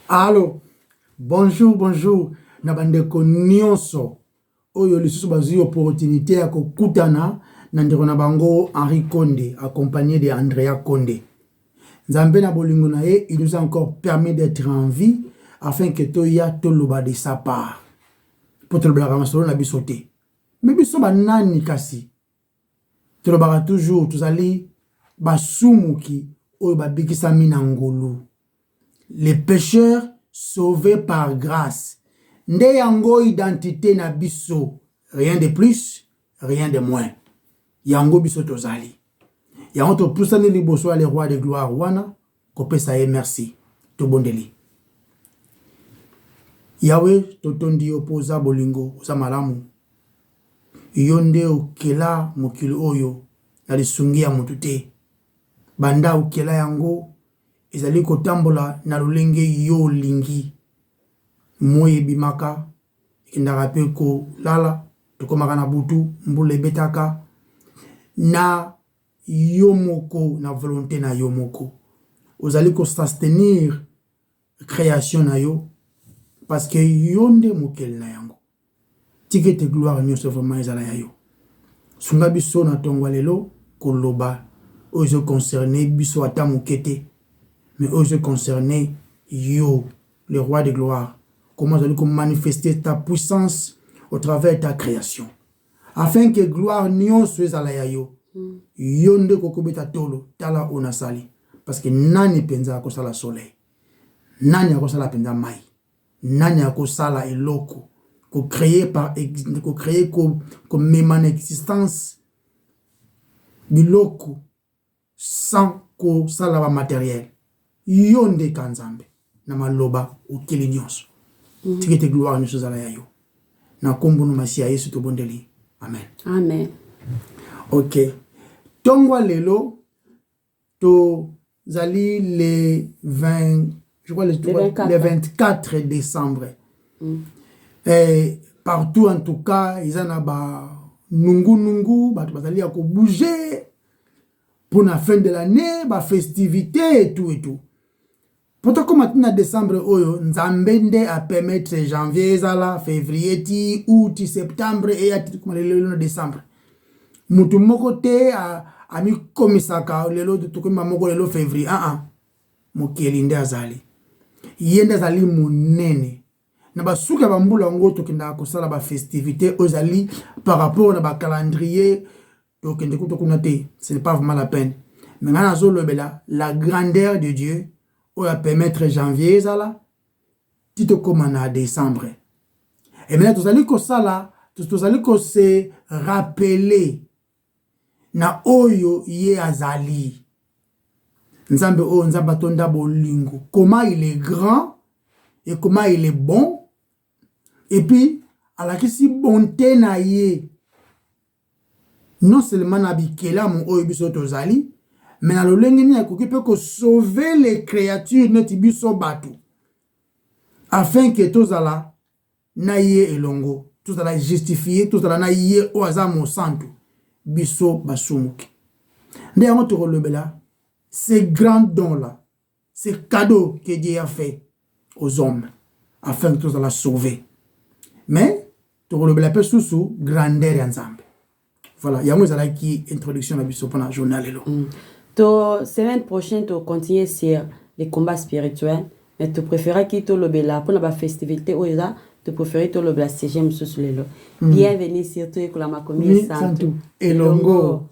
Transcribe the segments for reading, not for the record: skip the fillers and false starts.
Allô, bonjour, bonjour. Nabandeko nyonso. Oyo lisusu bazui opportunité ya kokutana na ndeko na bango Henri Condé, accompagné de Andrea Condé. Nzambe na bolingo na ye, il nous a encore permis d'être en vie afin que toya toloba de sa part. Pour toloba la masolo na bisote. Mais biso ba nani kasi. Toloba toujours tozali basumuki oyo babikisa minangolo. Les pécheurs sauvés par grâce. Nde yango identité na biso. Rien de plus, rien de moins. Yango biso tozali. Yango to pusani liboso le roi de gloire wana. Kopesa ye merci. To bondeli. Yahweh totondi opoza bolingo. Oza malamu. Yonde okela mokili oyo. Nalisungia mutute. Banda okela yango. Ezali kotambola na lolenge yo lingi. Moye bimaka. Kindaka pe ko lala. Tokomaka na butu. Mbule betaka. Na yomoko. Na volonté na yomoko. Ozali ko sustenir création na yo. Parce que yonde mokel na yango. Tikete gloire nyonso vraiment ezala ya yo. Sunga biso na tongwa lelo. Koloba. Ozo concerné biso ata mokete. Mais ose concerner yo, le roi de gloire. Comment tu allais manifester ta puissance au travers de ta création. Afin que gloire nyon soit à la yo. Yonde kokobeta tolo, tala onasali. Parce que nani penza akosala soleil. Nani akosala penza mai. Nani akosala eloko. Ko créer par ko créer ko même existence biloko sans ko sala matériel. Yonde kanzambe na maloba okili nyonso tikete gloire nyonso zala ya yo na kombo no masia Yesu to bondeli amen. Amen. OK, tongwa lelo to zali le 20 je crois le 24 décembre. Et partout en tout cas ils en a ba nungu ba bazali ya ko bouger pour la fin de l'année ba festivité et tout. Pourtant, comme maintenant décembre, Nzambende a permettre janvier, février, août, septembre et le décembre. Mutu mokote a mis comme ça, lelo de tout comme moko lelo février. Mokelinde azali. Yende azali monene. Na ba suka ba mbula ngoto kinda ko sala ba festivité ozali par rapport na ba calendrier. Donc ce n'est pas vraiment la peine. Mais la grandeur de Dieu on va permettre janvier zala tito komana décembre. Et maintenant tous allez ko sala, tous allez ko se rappeler na oyo ye azali. Nzambe o nzamba tonda bolingo. Comment il est grand et comment il est bon. Et puis à la kisi bonté na ye. Non seulement na bikela mon oyo biso tozali. Mais dans le lengeni ya koki peut sauver les créatures neti biso batu afin que tous ala na ye elongo tous ala justifier tous ala na ye oaza mo santo biso basumuki nde yango to kolobela ces grands dons là ces cadeaux que Dieu a fait aux hommes afin que tous ala sauver mais to kolobela pe susu grandeur ya Nzambe. Voilà yango ezala ki introduction na biso pendant journal lelo. La semaine prochaine, tu continuer sur les combats spirituels, mais tu préfères que tu le pour la festivité ou là, tu préfères que tu le CGM sur le lot. Bienvenue sur toi que la makomie santo. Elongo.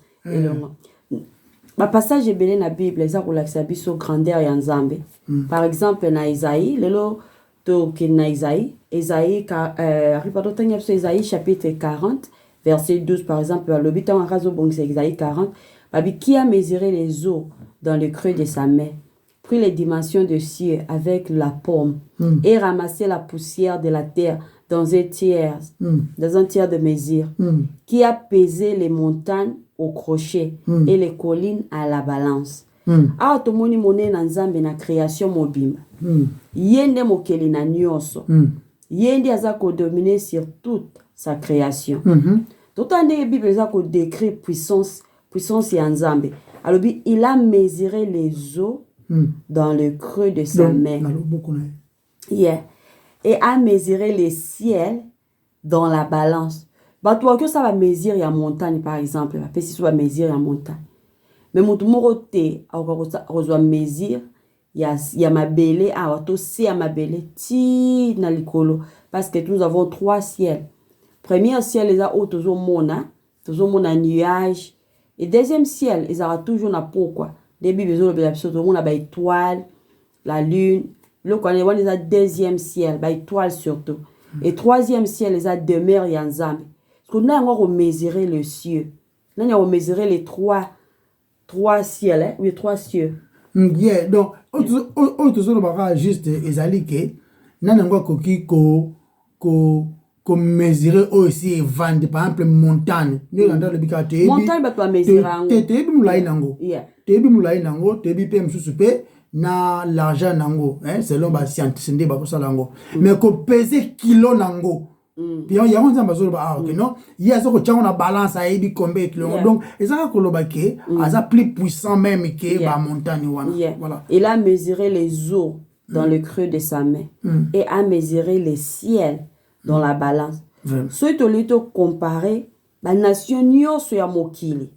Ma passage est belé na Bible, ça pour l'accès sur grandeur et Nzambe. Par exemple, na Isaïe, le lot to ki na Isaïe, Isaïe chapitre 40, verset 12 par exemple, le bitan en raso bon c'est Isaïe 40. Qui a mesuré les eaux dans le creux de sa main, pris les dimensions de cieux avec la paume et ramassé la poussière de la terre dans un tiers de mesure, qui a pesé les montagnes au crochet et les collines à la balance. Ah, tout le monde monnaie dans Nzambe na création mobimba. Yende mokeli na nyonso. Yende azako dominer sur toute sa création. Tout en la Bible azako décrit puissance et Nzambe. Alors il a mesuré les eaux dans le creux de sa main. Yeah. Et a mesuré les ciels dans la balance. Bah, toi, que ça va mesurer en montagne, par exemple. Parce que ça va mesurer en montagne. Mais mon moroté, on va mesurer. Il y a ma belle, c'est à ma belle, ti na likolo. Parce que nous avons 3 ciels. Premier ciel, les a toujours mona nuage. Et deuxième ciel, ils ont toujours na pourquoi. Début, ils ont la étoile, la lune. Le qu'on les a deuxième ciel, bah étoile surtout. Et troisième ciel, les a demeure yanzambe. Parce qu'on a encore mesuré le ciel. On a mesuré les trois ciels, hein? Oui, 3 cieux. Yeah, donc, autre juste ezali que nanangwa koki ko mesurer aussi vendre par exemple montagne. Ni landa le bika te. Montagne ba to mesurer. Te bi mulai nango. Yeah. Te bi mulai nango, te bi pem susupe na l'argent nango, hein, selon ba scientifique ba ko salango. Mais ko peser kilo nango. Puis il y a un peu ok non il y a ce que on a balance à ebi combien kilo donc et ça koloba ke asa plus puissant même que la montagne voilà. Il a mesuré les eaux dans le creux de sa main et a mesuré les ciels dans la balance. Soit to comparer la nation nyonso ya mokili.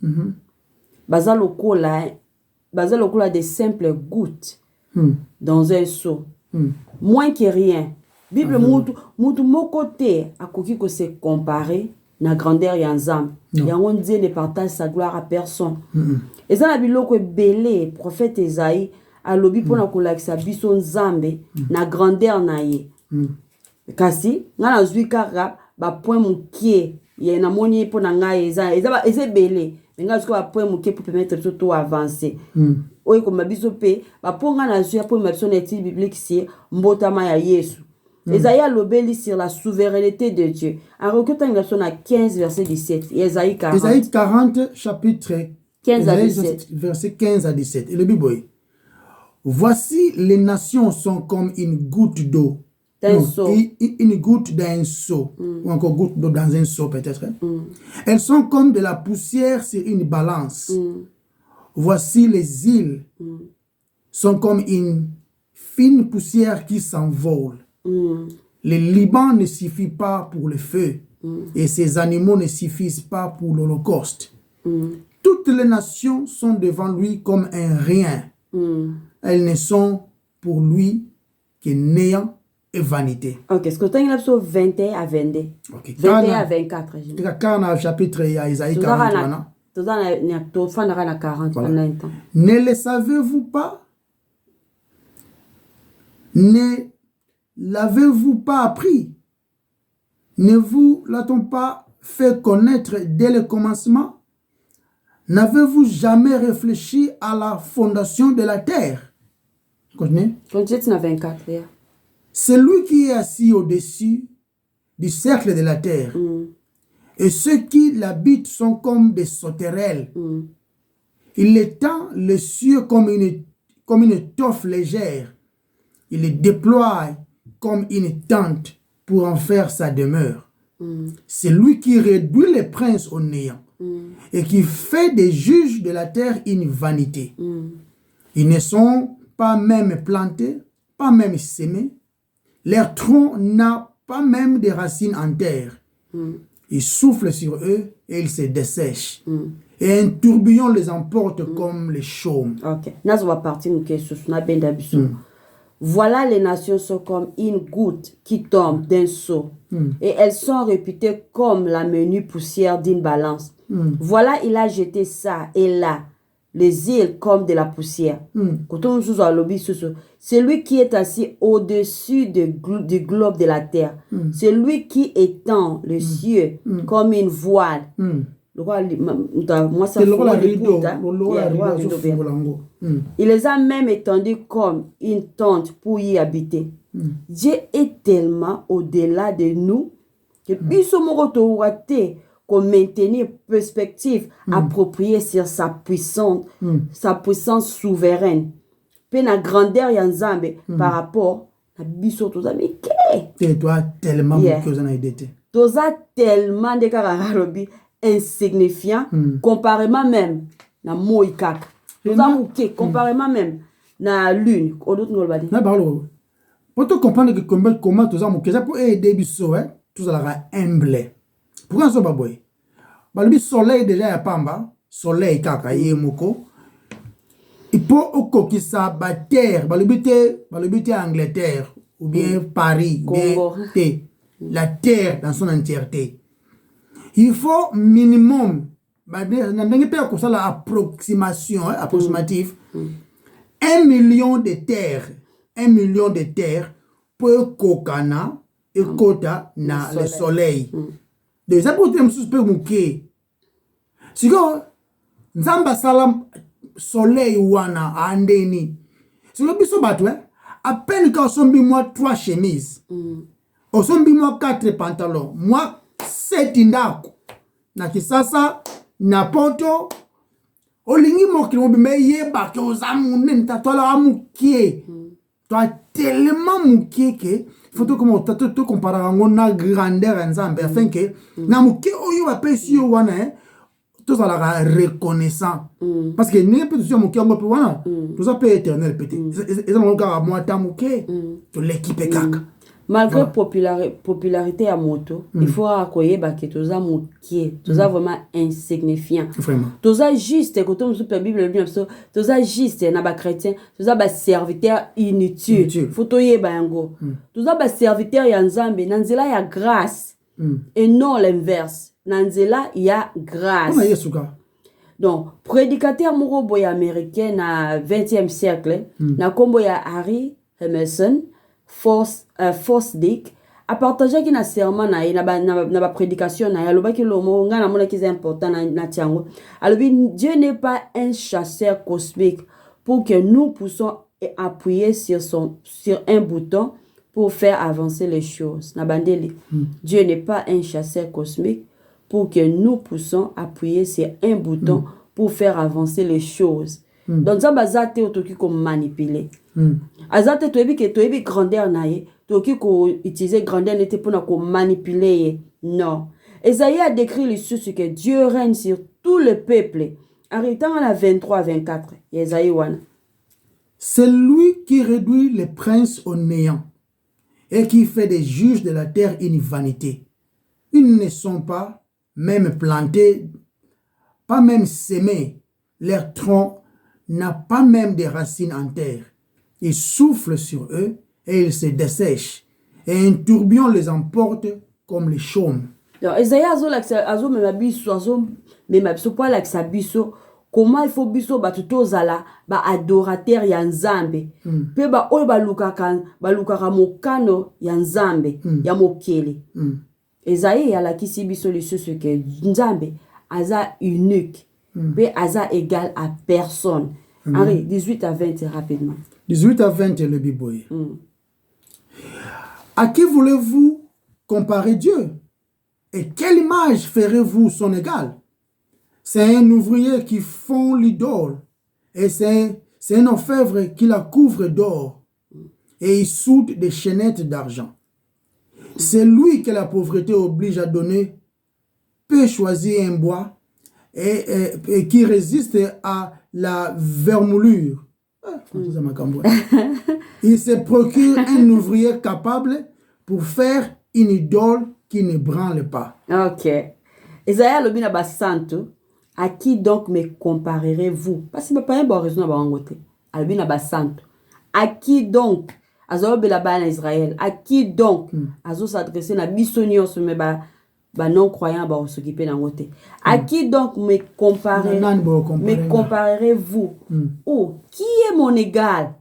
Baza lokola des simples gouttes dans un seau. Moins que rien. Bible mutu mokote akoki ko se comparer na grandeur ya Nzambe. Yango Dieu ne partage sa gloire à personne. Et ça la biloko belé prophète Esaïe alobi pona kolakisa biso Nzambe na grandeur na ye. Kasi ngana zwi kaka ba point mukie ye na moni pona ngai eza belé. Nga ziko ba point mukie pour permettre tout avancer. Oyi ko mabiso pe ba ponga na zwi pour mabiso na étude biblique si mbotama ya Yesu. Esaïe a lobeli sur la souveraineté de Dieu. En recueillant la 15, verset 17. Et Esaïe 40. Esaïe 40, chapitre 15 à 17. Verset 15 à 17. Et le Bible. Voici les nations sont comme une goutte d'eau. Une goutte dans un seau. Ou encore goutte d'eau dans un seau peut-être. Elles sont comme de la poussière sur une balance. Voici les îles sont comme une fine poussière qui s'envole. Le Liban ne suffit pas pour le feu et ces animaux ne suffisent pas pour l'Holocauste. Toutes les nations sont devant lui comme un rien. Elles ne sont pour lui que néant et vanité. Ok, est-ce que tu as 21 à 22? Okay. 21 à 24. Quand on a chapitre Isaïe 40, ne le savez-vous pas? Ne l'avez-vous pas appris? Ne vous l'a-t-on pas fait connaître dès le commencement? N'avez-vous jamais réfléchi à la fondation de la terre? Continuez. Continue 24. C'est lui qui est assis au-dessus du cercle de la terre. Et ceux qui l'habitent sont comme des sauterelles. Il étend les cieux comme une étoffe légère. Il les déploie comme une tente pour en faire sa demeure. C'est lui qui réduit les princes au néant et qui fait des juges de la terre une vanité. Ils ne sont pas même plantés, pas même sémés. Leur tronc n'a pas même des racines en terre. Il souffle sur eux et ils se dessèchent. Et un tourbillon les emporte comme les chaumes. Ok. Nous va partir Voilà, les nations sont comme une goutte qui tombe d'un seau. Et elles sont réputées comme la menue poussière d'une balance. Voilà, il a jeté ça et là, les îles comme de la poussière. C'est lui qui est assis au-dessus du globe de la terre. C'est lui qui étend le ciel comme une voile. Moi, ça il les a même étendus comme une tente pour y habiter. Dieu est tellement au-delà de nous que qu'on maintenir perspective appropriée sur sa puissance souveraine. Puis la grandeur yanzambe par rapport à biso tous amis. Et toi tellement que vous en avez été. Tous tellement de carararobi insignifiant comparément même na moïkak. Comparément même na lune autre ngolbani na balo pour te comprendre que comment tous amu keza pour aider biso tous la humble pourquoi ça ba boy balobi soleil déjà ya pamba soleil kaka yemoko il faut okokisa ba terre balobi te Angleterre ou bien Paris Congo. bien la terre dans son entièreté il faut minimum ndenge pe ko sala approximation approximative 1 million de terres 1 million de terres pour kokana et kota na le soleil de ça pour te msusu pe muke siko nzamba salam soleil wana andeni siko biso bato à peine quand sombi moi 3 chemises osombi moi 4 pantalons moi 7 ndako na kisasa na poto olingi mokili mobimbe yeba ke ozamu nene tatwala amukie toi tellement mukie que faut que comment te comparer ngo na grandeur nzambe afin que na mukie oyo apesi yo wana tous à la reconnaissant parce que n'est pas toujours mukie ngo pe wana tous ça peut éternel peut-être et ça mon cas moi ta mukie to l'équipe kaka. Malgré popularité à moto, il faut accueillir que tous moutier, tous vraiment insignifiant. Vraiment. Tous juste quand on la Bible bien tous juste na ba chrétien, tous ba serviteur inutile. Faut toyer bango. Tous ba serviteur ya nzambe, nanzela ya grâce. Et non l'inverse. Nanzela ya grâce. Donc, prédicateur moro boy américain na 20e siècle, na kombo ya Harry Emerson Force Dick a partagé qui na serment na ba prédication na aloba ki lomo nga na mona ki c'est important na tiango alobi Dieu n'est pas un chasseur cosmique pour que nous puissions appuyer sur un bouton pour faire avancer les choses na bandeli Dieu n'est pas un chasseur cosmique pour que nous puissions appuyer sur un bouton pour faire avancer les choses. Donc ça bazate otoki ko manipuler. Azate toyebi ke toyebi grandeur na ye, toki ko utiliser grandeur n'était pour na ko manipuler. Non. Esaïe a décrit le sujet que Dieu règne sur tout le peuple. Arrêtant à la 23-24. Esaïe wana. C'est lui qui réduit les princes au néant et qui fait des juges de la terre une vanité. Ils ne sont pas même plantés, pas même sémés. Leur tronc n'a pas même des racines en terre. Il souffle sur eux et ils se dessèchent. Et un tourbillon les emporte comme les chaumes. Donc, Esaïe azo même pas la biso comment il faut biso batuto zala ba adorateur ya nzambe pe ba oyo balukaka mokano ya nzambe ya mokele. Esaïe alakisi biso lisusu ke nzambe aza unique pe aza égal à personne. Henri, 18 à 20 rapidement. 18 à 20 le biboye. À qui voulez-vous comparer Dieu? Et quelle image ferez-vous son égal? C'est un ouvrier qui fond l'idole. Et c'est un orfèvre qui la couvre d'or. Et il soude des chaînettes d'argent. C'est lui que la pauvreté oblige à donner, peut choisir un bois et qui résiste à la vermoulure. Il se procure un ouvrier capable pour faire une idole qui ne branle pas. Ok. Esaïe lobina ba santo, à qui donc me comparerez-vous? Parce que pas un bon raison ba ngote. Albina ba santo. À qui donc azo bela ba na Israël? À qui donc azo s'adresser na bisonio sur me ba non croyants ba s'occuper na ngote. À qui donc me comparerez-vous? Ou qui est mon égal?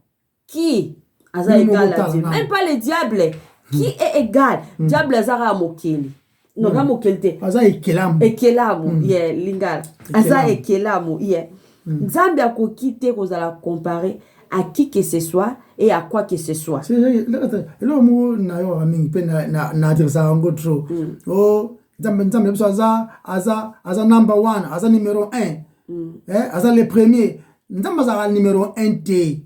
Qui aza égal à Dieu? Même pas le diable. Qui est égal? Diable azara mokeli. Non, pas mokeli. Aza ekelamu. Ekelamu, yeah, lingala. Aza ekelamu, yeah. Nzambe akokite kozala comparer à qui que ce soit et à quoi que ce soit. C'est là mo na yo amingi pe na adresa ngo tro. Oh, nzambe biso aza number 1, aza numéro 1. Aza le premier. Nzambe aza numéro 1 te.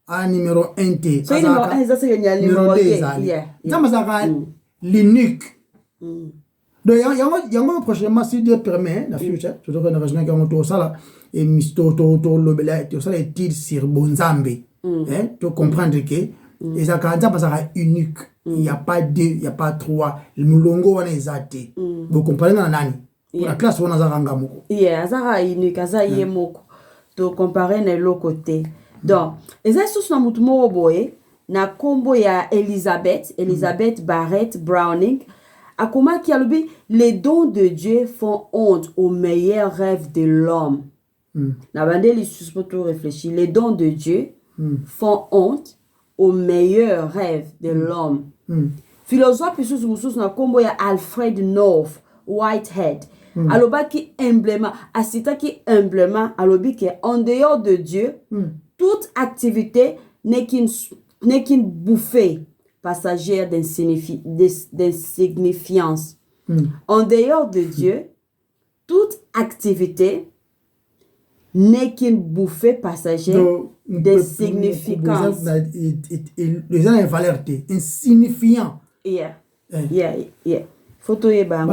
A numéro 1 te. So numéro 1 ça c'est le numéro 2. Yeah. Nzambe aza l'unique. Donc, il y a prochainement, si Dieu permet, la future, je dois rejoindre quand on ça là, et misto, l'obéla, et tout ça, est-il sur Bonzambe. Tu comprendre que les Akanza sont uniques. Il n'y a pas deux, il n'y a pas trois. Le Mulongo on est athée. Vous comprenez dans nani? Pour la classe on a zaranga moko. Yeah, azara unique, azara yemoko. To comparer na l'autre côté. Donc, eza sous na mutu moko boye na kombo ya Elizabeth Barrett Browning. Akoma qui a le les dons de Dieu font honte aux meilleurs rêves de l'homme. Na bande li suspo to réfléchir. Les dons de Dieu font honte aux meilleurs rêves de l'homme. Philosophe sous na kombo ya Alfred North Whitehead. Aloba qui humblement, asita qui humblement, alobi que en dehors de Dieu, toute activité n'est qu'une bouffée passagère d'insignifiance. En dehors de Dieu, toute activité n'est qu'une bouffée passagère d'insignifiance. Les gens ont une valeur insignifiant. Yeah. Photo et bang.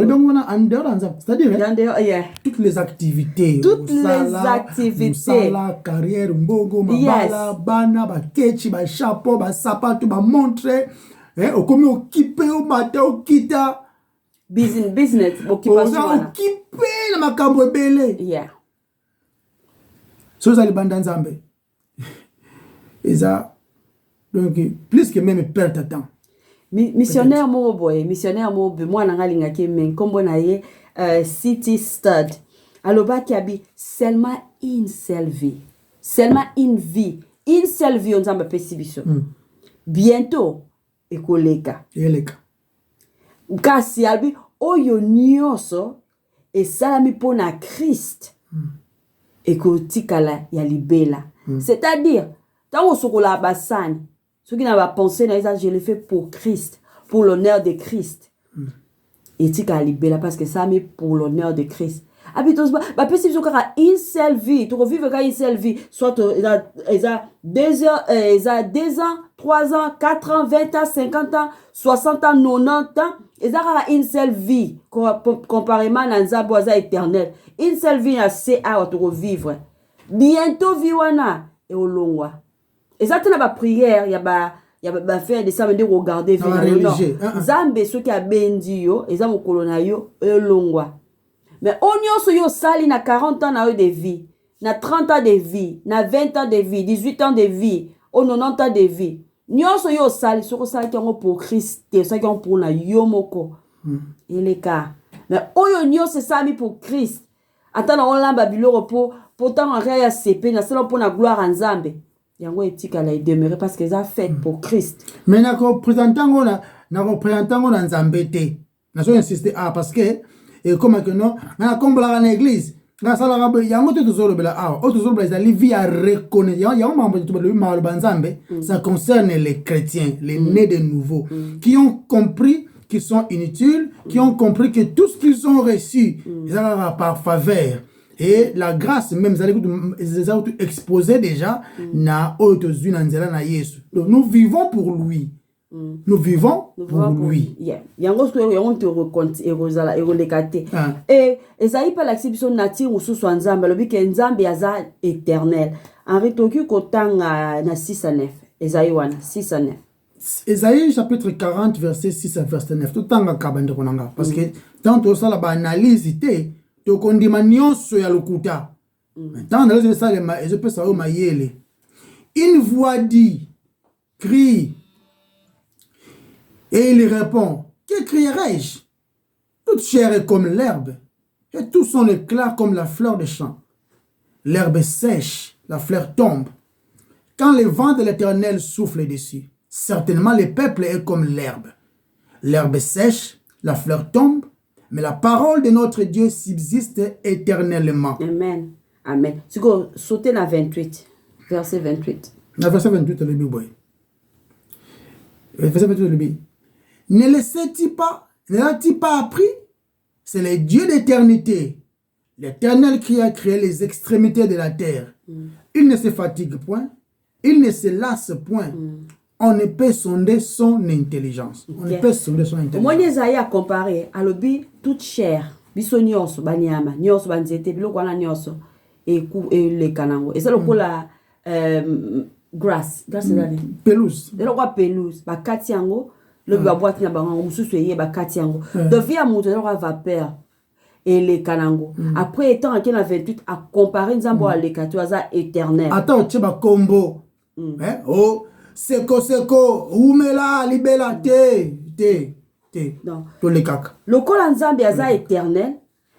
C'est-à-dire toutes les activités. Sala, carrière, mbogo, mabala, bana, ba kechi, ba chapeau, ba sapato, ba montre. Au comme occupé au matin, au kita. Business, occupation. Occupé na makambo belé. Yeah. So ça les bandes nzambe. Et ça donc plus que même perdre ta temps. Missionnaire mo moi na ngalinga ke men kombo na ye City Stud aloba ki abi seulement une seule vie on nzamba pesi biso bientôt ekoleka kasi abi oyo nyonso esalami pona Christ ekotikala ya libela c'est-à-dire tango sokola basani ceux qui n'ont pas pensé, je le fais pour Christ, pour l'honneur de Christ. Et tu as libéré parce que ça met pour l'honneur de Christ. Habitude, parce que une seule vie, tu revives une seule vie, soit tu as 2 ans, 3 ans, 4 ans, 20 ans, 50 ans, 60 ans, 90 ans, et ça a une seule vie, comparément à Nzaboisa éternel. Une seule vie, c'est à revivre. Bientôt, viwana et au long. Et ça, tu n'as pas prière, il y a faire des samedis regarder vidéo. Zambe ceux qui a bendi yo, et ça mon colonna yo longwa. Mais on yo sali na 40 ans na de vie, na 30 ans de vie, na 20 ans de vie, 18 ans de vie, au 90 ans de vie. Nyonso yo sali soko sali qui pour Christ, ça qui pour na yo moko. Il est cas. Mais oyo nyonso sali pour Christ. Attends on lamba biloko pour tant en réa CP na sala pour na gloire en Nzambe. Yango etika la demeurer parce que ça fait pour Christ. Mais na représentant na Nzambe te. Na so insister parce que et comme que non, na kombola na église. Na sala rabe yango te tozolo bela tozolo bela li vie à reconnaître. Yango mambo to le mal banzambe, ça concerne les chrétiens, les nés de nouveau qui ont compris qu'ils sont inutiles, qui ont compris que tout ce qu'ils ont reçu, ça par faveur. Et la grâce, même, ils ont exposé déjà, donc nous vivons pour lui. Nous vivons pour lui. Et ça y pas l'acception nature ou sous Nzambe, le but que Nzambe est éternel. Henri Toki Kotanga na 6 à 9. Esaïe 6 à 9. Esaïe chapitre 40, verset 6 à verset 9. Tout le temps, parce que tant que ça, la analyse, to kondima nyonso ya lokuta. Maintenant, je peux savoir mayele. Une voix dit, crie, et il répond, que crierai-je? Toute chair est comme l'herbe, et tout son éclat comme la fleur des champs. L'herbe sèche, la fleur tombe. Quand le vent de l'Éternel souffle dessus, certainement le peuple est comme l'herbe. L'herbe sèche, la fleur tombe, mais la parole de notre Dieu subsiste éternellement. Amen. Amen. Tu peux sauter la 28. Verset 28. La verset 28, le Bible. Verset 28, le Bible. Ne laissait-il pas, ne l'a-t-il pas appris? C'est le Dieu d'éternité. L'Éternel qui a créé les extrémités de la terre. Il ne se fatigue point. Il ne se lasse point. On ne peut sonder son intelligence. On ne peut sonder son intelligence. Moi, Isaïe a comparé à l'obi toute chair. Biso nyonso banyama, nyonso banzete biloko wana nyonso et le kanango. Et ça le la grass ezali pelouse eloko pelouse bakati yango lobi babwaki na bango mosusu eye bakati yango donc via moto eloko vapeur eleka nango après étant ake na 28 a comparer nzambo aleka to aza éternel ata otie bakombo seko umela libela te tolekaka lokola nzambe aza éternel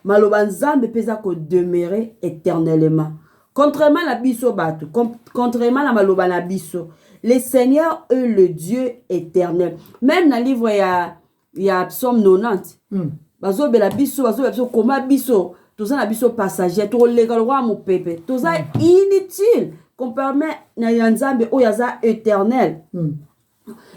maloba nzambe peza ko demeurer éternellement contrairement à biso bato contrairement à maloba na biso le Seigneur est le Dieu éternel même dans le livre il y a Psaume 90 bazobela biso koma biso toza na biso passager to leka roi mo pepe toza inutile comparé na nzambe oyaza éternel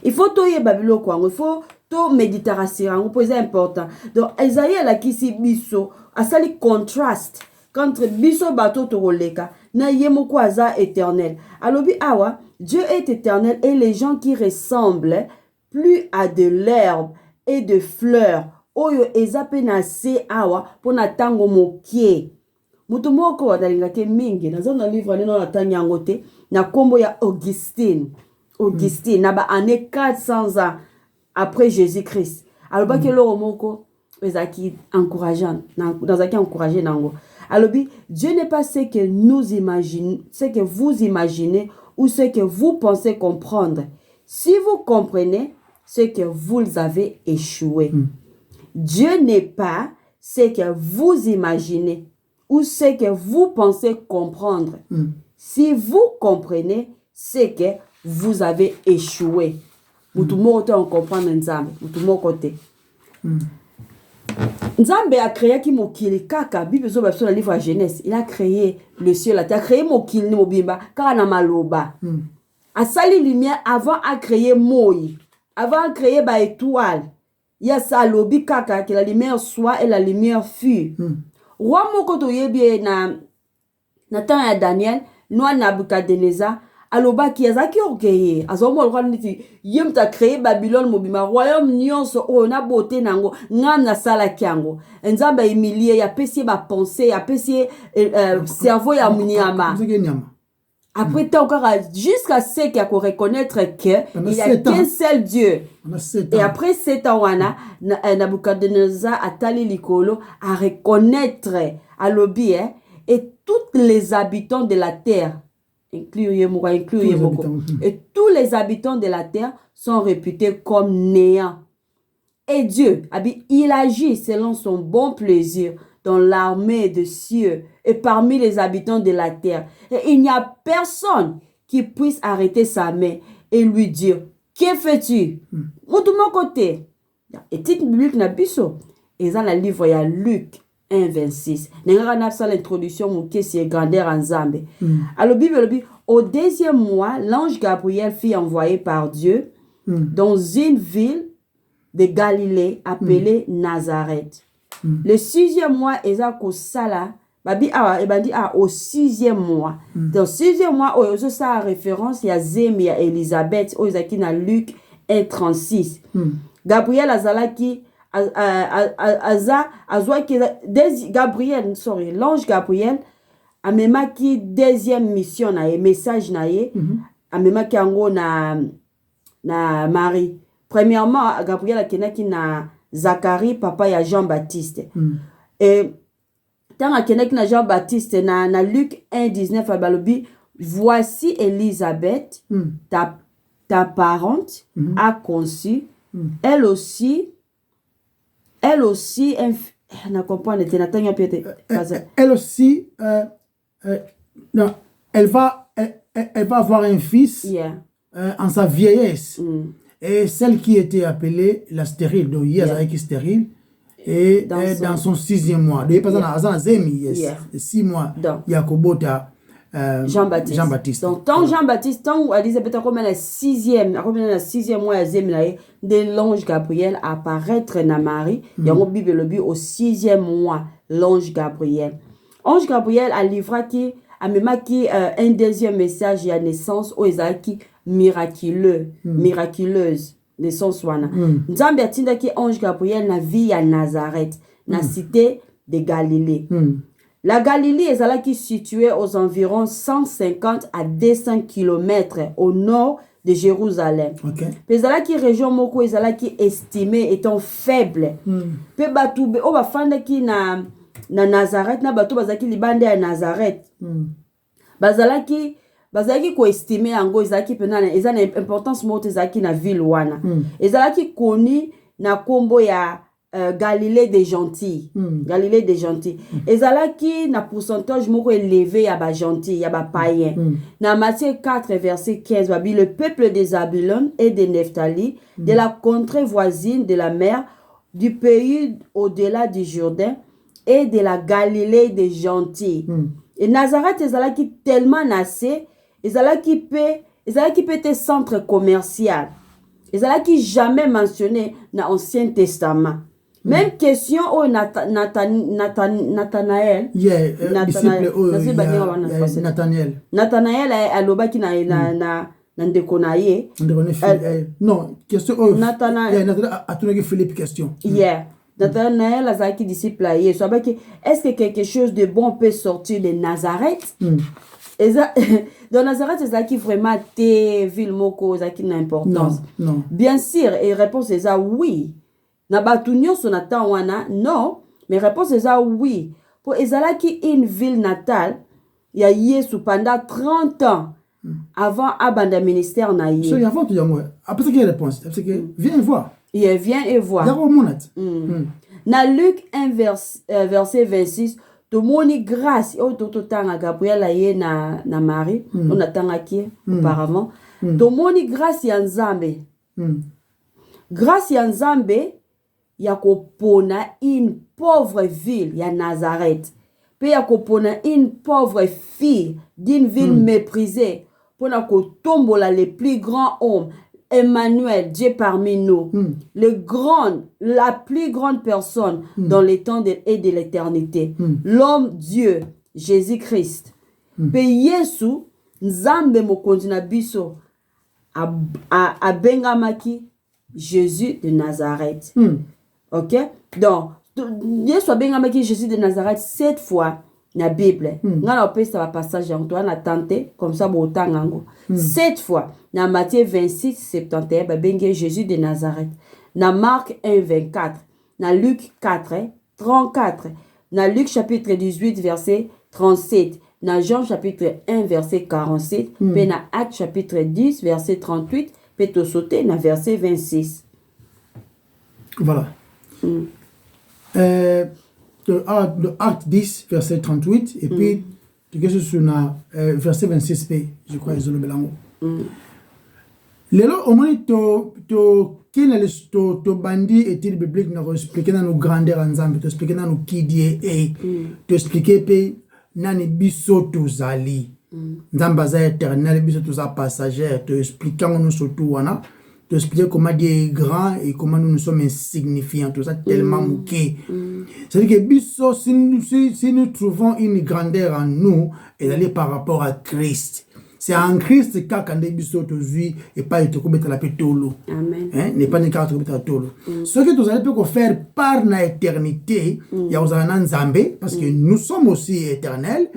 il faut to yeba biloko yango il faut to méditer yango po c'est important donc Isaïe la kisi biso asali contraste contre biso bato to leka na yemoko aza éternel alobi awa Dieu est éternel et les gens qui ressemblent plus à de l'herbe et de fleurs oyo ezape na se awa pona tango mokie mutu moko wadalingake mingi nazo na livre neno na tangi yango te na kombo ya Augustine na ba année 400 ans après Jésus-Christ alobaki loro moko ezaki encourageant nazaki encourager nango alobi Dieu n'est pas ce que nous imaginons ce que vous imaginez ou ce que vous pensez comprendre si vous comprenez ce que vous avez échoué Dieu n'est pas ce que vous imaginez ou ce que vous pensez comprendre. Si vous comprenez ce que vous avez échoué. Mutu moko on comprend nzambe, mutu moko te. Nzambe a créé ki mokili kaka, Bible zo ba na livre de Genèse, il a créé le ciel, il a créé mokili ni mobimba kaka na maloba. A sali lumière avant à créer moi, avant à créer ba étoile. Il y a ça lobi kaka que la lumière soit et la lumière fut. Roi moko to yebi na temps ya Daniel, noa Nabucodonosor, aloba ki azaki orgueilleux. Azomo roi niti yem ta créé Babylone mobima royaume nyonso o na beauté nango ngam na sala kyango. Nzamba humilié ya pesi ba pensée, ya pesi cerveau ya munyama. Après tant jusqu'à ce qu'il y a qu'on reconnaître qu'il n'y a qu'un seul Dieu. Et après 7 ans, Nabucodonosor a tali likolo à reconnaître à l'obi et tous les habitants de la terre, et tous les habitants de la terre sont réputés comme néants. Et Dieu, il agit selon son bon plaisir dans l'armée de cieux et parmi les habitants de la terre. Et il n'y a personne qui puisse arrêter sa main et lui dire, que fais-tu? De mon côté. Et titre biblique na biso. Et dans le livre, il y a Luc 1, 26. N'engra n'a pas l'introduction, mon qui est grandeur en Zambé. Alors, Bible, au 2e mois, l'ange Gabriel fut envoyé par Dieu dans une ville de Galilée appelée Nazareth. Le 6e mois, Ezako Sala, au 6e mois. Dans le 6e mois, ça a référence, il y a Zem, il y a Elisabeth, il y a Luc 1, 36. Gabriel Azalaki, l'ange Gabriel, a même qui deuxième mission, message, a même qui na Marie. Premièrement, Gabriel a qui na Zacharie, papa ya Jean-Baptiste. Et tant que Jean-Baptiste, na Luc 1, 19, voici Elisabeth, ta parente, a conçu, elle aussi, elle aussi, non, elle va avoir un fils en sa vieillesse. Et celle qui était appelée la stérile, donc il y a qui stérile, et dans son 6e mois. Donc, il y a 6 mois, il y a Kobota Jean-Baptiste. Donc, tant Jean-Baptiste, tant Elisabeth a comme la 6e mois, de l'ange Gabriel apparaître dans Marie, il y a une Bible au 6e mois, l'ange Gabriel. Ange Gabriel a livré qui a même qui un deuxième message à naissance aux Isaac miraculeuse naissance wana. Nzambe atinda ki ange Gabriel na vie à Nazareth, na cité de Galilée. La Galilée est qui située aux environs 150 à 200 km au nord de Jérusalem. Ezala qui région moko ezala qui estimée étant faible. Pe batu o ba fanda ki na Nazareth na batu bazaki libande ya Nazareth. Bazalaki ko estimer yango ezaki pena ezana importance moto ezaki na ville wana. Ezalaki koni na kombo ya Galilée des gentils. Galilée des gentils. Ezalaki na pourcentage moko élevé ya ba gentils, ya ba païens. Na Matthieu 4 verset 15, babi le peuple des Zabulon et de Nephtali, de la contrée voisine de la mer, du pays au-delà du Jourdain et de la Galilée des gentils. Et Nazareth ezalaki tellement nassé, ezalaki peut être centre commercial. Ezalaki jamais mentionné dans l'Ancien Testament. Même question au Nathanaël. Nathanaël alobaki na ndeko na ye. Non, question au Nathanaël a tourné Philippe question. Nathanaël azaki disciple à Yesu. Est-ce que quelque chose de bon peut sortir de Nazareth? Dans Nazareth, ezaki vraiment te ville moko ezaki na importance. Non. Bien sûr, et réponse est oui. Na batu nyonso na temps wana non, mais réponse est oui. Pour ezalaki une ville natale ya Yesu pendant 30 ans avant abanda ministère na ye. So avant tu dis moi, après ça quelle réponse? Parce que viens voir. Viens et voir. Na Luc 1 verset 26, to moni grâce o to tanga Gabriel aye na Marie, on attanga qui auparavant. To moni grâce ya Nzambe. Grâce ya Nzambe ya kopona une pauvre ville ya Nazareth. Pe ya kopona une pauvre fille d'une ville méprisée pona ko tombola les plus grands hommes. Emmanuel, Dieu parmi nous, la plus grande personne dans les temps et de l'éternité, l'homme Dieu, Jésus-Christ. Pe Yesu, Nzambe mokonzi na biso, a bengamaki Jésus de Nazareth. Ok? Donc, Yesu a bengamaki Jésus de Nazareth 7 fois. Na Bible, ngana opesa ba passage en toi na tante comme ça botangango 7 fois na Matthieu 26 71 ba bengue Jésus de Nazareth, na Marc 1 24, na Luc 4 34, na Luc chapitre 18 verset 37, na Jean chapitre 1 verset 47, pe na Acte chapitre 10 verset 38, pe to sauter na verset 26. Voilà. Le acte 10, verset 38, et puis, quelque chose sur le verset 26p, je crois, ils ont le mélange. Lelo, au moins, to bandi étude biblique, nous expliquer dans nos grandeurs ensemble, to expliquer dans nos kidie, et to expliquer, nani biso to zali. Nzambaza éternel, biso to za passager, to expliquer nous surtout, wana. De expliquer comment Dieu est grand et comment nous sommes insignifiants, tout ça tellement mouqué. C'est-à-dire que si nous trouvons une grandeur en nous, elle est par rapport à Christ. C'est en Christ quand biso tozui et pas être comme la pétolo. Amen. N'est pas une carte comme tolo. Ce que vous allez peut faire par l'éternité, il y a aux Nzambe parce que nous sommes aussi éternels.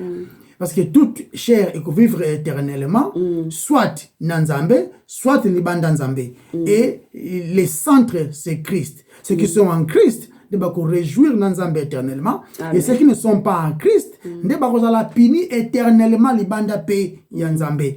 Parce que toute chair est que vivre éternellement, soit Nanzambe, soit Liban Nzambe. Et les centres, c'est Christ. Ceux qui sont en Christ, ils vont réjouir Nanzambe éternellement. Amen. Et ceux qui ne sont pas en Christ, ils vont la punir éternellement Liban Paix Nzambe.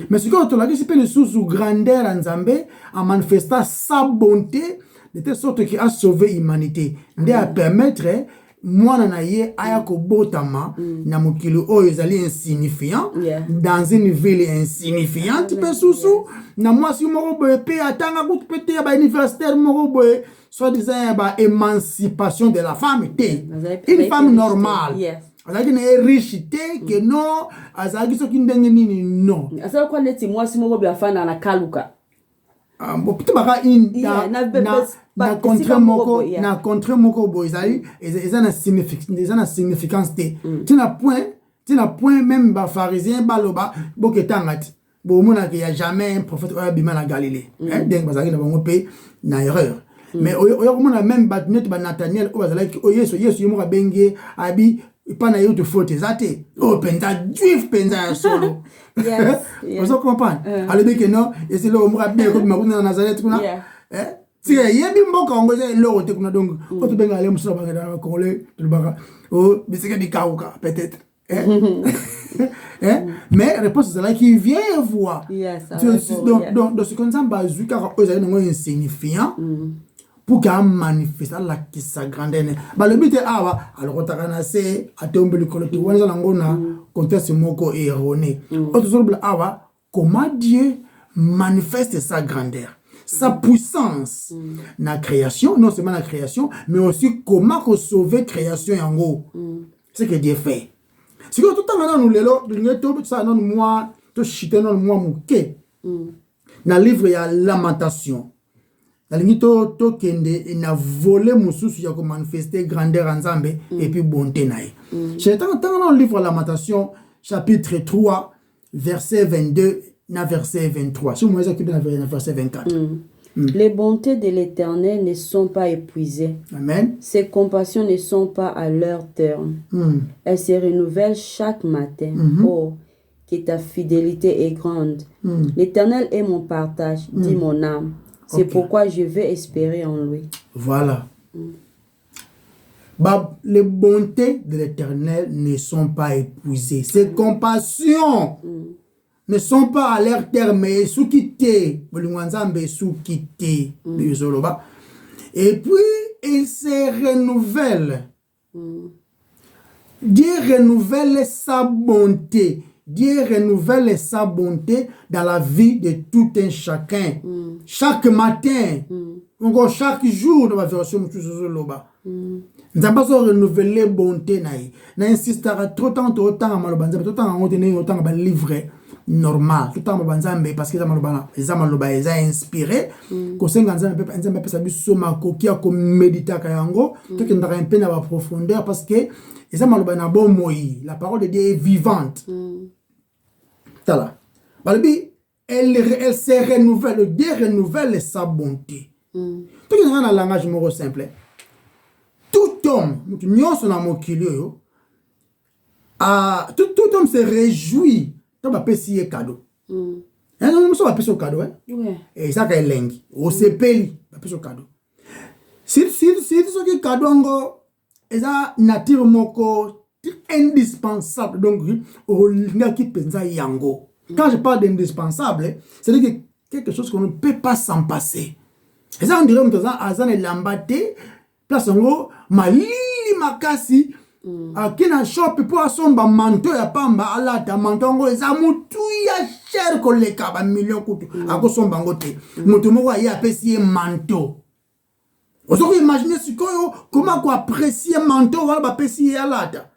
Mais ce que tu as dit, c'est que le sous grandeur Nzambe a manifesté sa bonté de telle sorte qu'il a sauvé l'humanité. Il a permettre mwana na ye aya ko botama na mokili oyo ezali insignifiant dans une ville insignifiante pe susu na mwasi moko boye pe atanga kutu pete ya ba universitaire moko boye soit disant ba émancipation de la femme te une femme normale azaki na riche te que non azaki soki ndenge nini non asa kwa neti mwasi moko boye afana na kaluka peut-être baka na contre moko boizali ils ont une significance te tina point même ba pharisien baloba boketangati bo mona qu'il y a jamais un prophète oya bima na Galilée donc bazaki na bango pe na erreur mais oyo komona même ba net ba Nathaniel o bazali ki Yesu yemo ka benge abi pas na yo te faute zate oh penza juif penza solo vous comprenez alors que non et c'est là on m'a bien comme ma Nazareth kuna si yebi mboka ngo ze lo te kuna donc ko to benga le muso ba ngana ko le to ba oh bisika di kauka peut-être mais réponse c'est là qui vient voir donc ce qu'on s'en base car eux ont insignifiant pour qu'un manifeste la qui sa grandeur ba le but awa alors otakana se atombe le collectif wanza ngona contexte moko erroné autre awa comment Dieu manifeste sa grandeur, sa puissance na création, non seulement la création, mais aussi comment sauver la création en gros. C'est ce que Dieu fait. C'est que tout le temps, nous le ça non moi, tout chité non moi mouké. Dans le livre il y a lamentation. Dans le livre to kende il a volé mususu ya ko manifester grandeur ensemble et puis bonté naï. C'est dans le livre lamentation chapitre 3 verset 22 na verset 23. Si vous voyez ça dans verset 24. Les bontés de l'Éternel ne sont pas épuisées. Amen. Ses compassions ne sont pas à leur terme. Elles se renouvellent chaque matin. Oh, que ta fidélité est grande. L'Éternel est mon partage, dit mon âme. C'est pourquoi je vais espérer en lui. Voilà. Bah, les bontés de l'Éternel ne sont pas épuisées. Ses compassions ne sont pas à leur terme, mais sous quitté. Et puis, il se renouvelle. Dieu renouvelle sa bonté. Dieu renouvelle sa bonté dans la vie de tout un chacun. Chaque matin, encore chaque jour, dans la version nous avons besoin de renouveler bonté. Nous insistons trop tant à livrer normal. Tout le temps, parce que les gens inspiré. Quand ils ont médité, ils ont profondeur parce que la parole de Dieu est vivante. Elle se renouvelle. Dieu renouvelle sa bonté. Tout le monde a un langage simple. Tout homme, tout homme se réjouit. Tu vas payer cadeau. Non, on va payer cadeau. Et ça, c'est lengi. On se paye, on va payer cadeau. Si ce cadeau, c'est nature moko indispensable. Donc, quand je parle d'indispensable, c'est-à-dire que quelque chose qu'on ne peut pas s'en passer. Et ça, on dirait que Azan est lambaté, place en gros, malili makasi. Kina shop pour asomba manteau ya pamba alata manteau ngo eza mutu ya cher koleka ba million kutu akosomba ngote mutu moko ya pesi manteau. Ozo imaginer sikoyo comment ko apprécier manteau wala ba pesi alata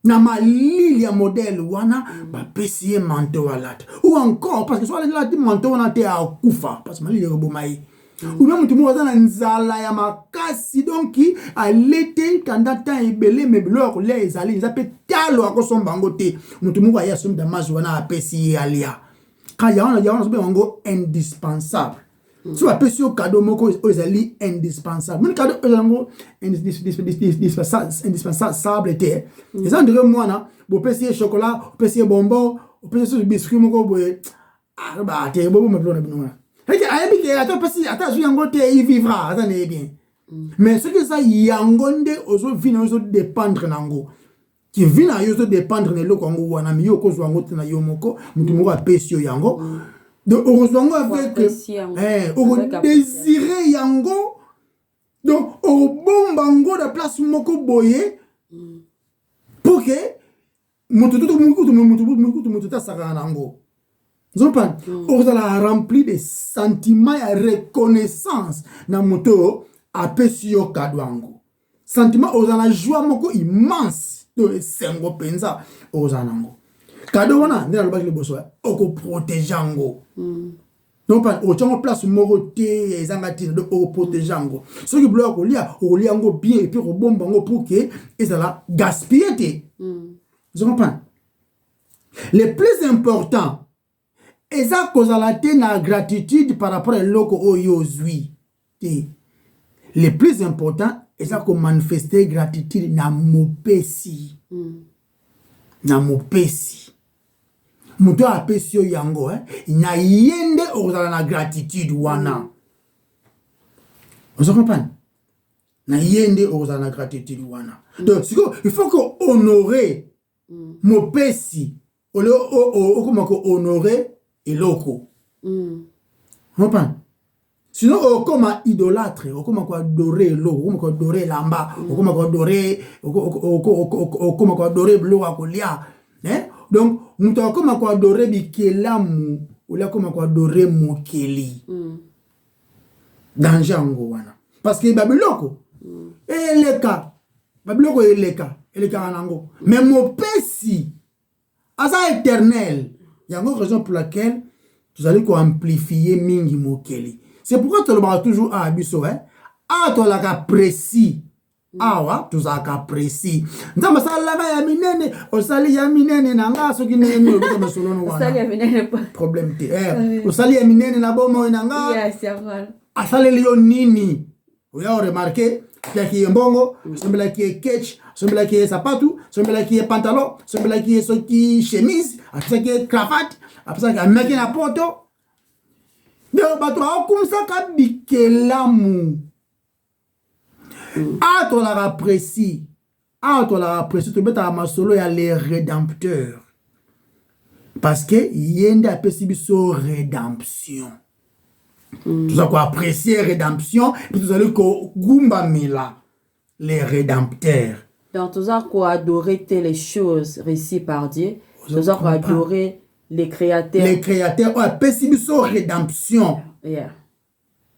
na malili ya modèle wana ba pesi manteau alata ou encore parce que soit la dit manteau na te akufa parce que malili robomai ou même tout le monde a nzala ya makasi donc a l'été tandata ebele meblo les ali ils appellent talo akosomba ngote mutu mungu aya somme damage wana apesi alia quand ya wana sobe ngo indispensable so apesi o cadeau moko ozali indispensable mon cadeau ngo indispensable te les gens de moi na bo pesi chocolat pesi bonbon pesi biscuit moko boye ah ba te bobo meblo na bino il vivra, bien. Mais ce que ça yangonde ozo vina ozo dépendre nango. Qui vina ozo dépendre ne loko ngo wana mi yoko zo ngo na yomoko mutu mo apesio yango. Donc ozo ngo avec o désirer yango. Donc o bomba ngo de place moko boye pour que mutu ta saka nango. On a rempli de sentiments et reconnaissance dans moto à pesio kadwango. Sentiment aux la joie moko immense de sengo penza aux anango. Kado wana ndela lobaki le boso oko protégeango. Non pas au chango place moko te ezangati de o protégeango. Ce qui bloque au liango bien et puis au bombango pour que ezala gaspiller te. Vous comprenez? Le plus important et ça cause la na gratitude par rapport à l'oko oyozui. le plus important c'est que manifester gratitude na mopesi na mopesi muto apesi yo yango na yende ozala na gratitude wana vous comprenez na yende ozala na gratitude wana donc il faut que honorer mopesi okoma ko honorer eloko comprenez sinon okoma idolâtre okoma ko adorer lo okoma ko adorer lamba okoma ko adorer okoma ko adorer blo akolia donc muto okoma ko adorer bikelamu olia koma ko adorer mokeli danger ngo wana parce que babiloko eleka babiloko eleka nango mais mopesi asa éternel yango raison pour laquelle vous allez amplifier mingi mokeli. C'est pourquoi tu le toujours à biso to la ka précis awa tu za ka précis nzamba sala ya minene osali ya minene nanga soki nene obika masolono wana osali ya minene problème te osali ya minene na bomo nanga yes yavala asali liyo nini oya remarquer qui est mbongo sembla qui est ketch sembla qui est sapatu sembla qui est pantalon sembla qui est soki chemise après qui est cravate après ça meki na poto de bato akumsa ka bikelamu to la apprécie to beta masolo ya les rédempteurs parce que yenda apesi biso rédemption. Tout ça quoi apprécier rédemption et tout allez ko gumba mila les rédempteurs. Donc tout ça quoi adorer les choses réussies par Dieu. Tout ça quoi adorer les créateurs. Les créateurs apesi biso rédemption. Yeah.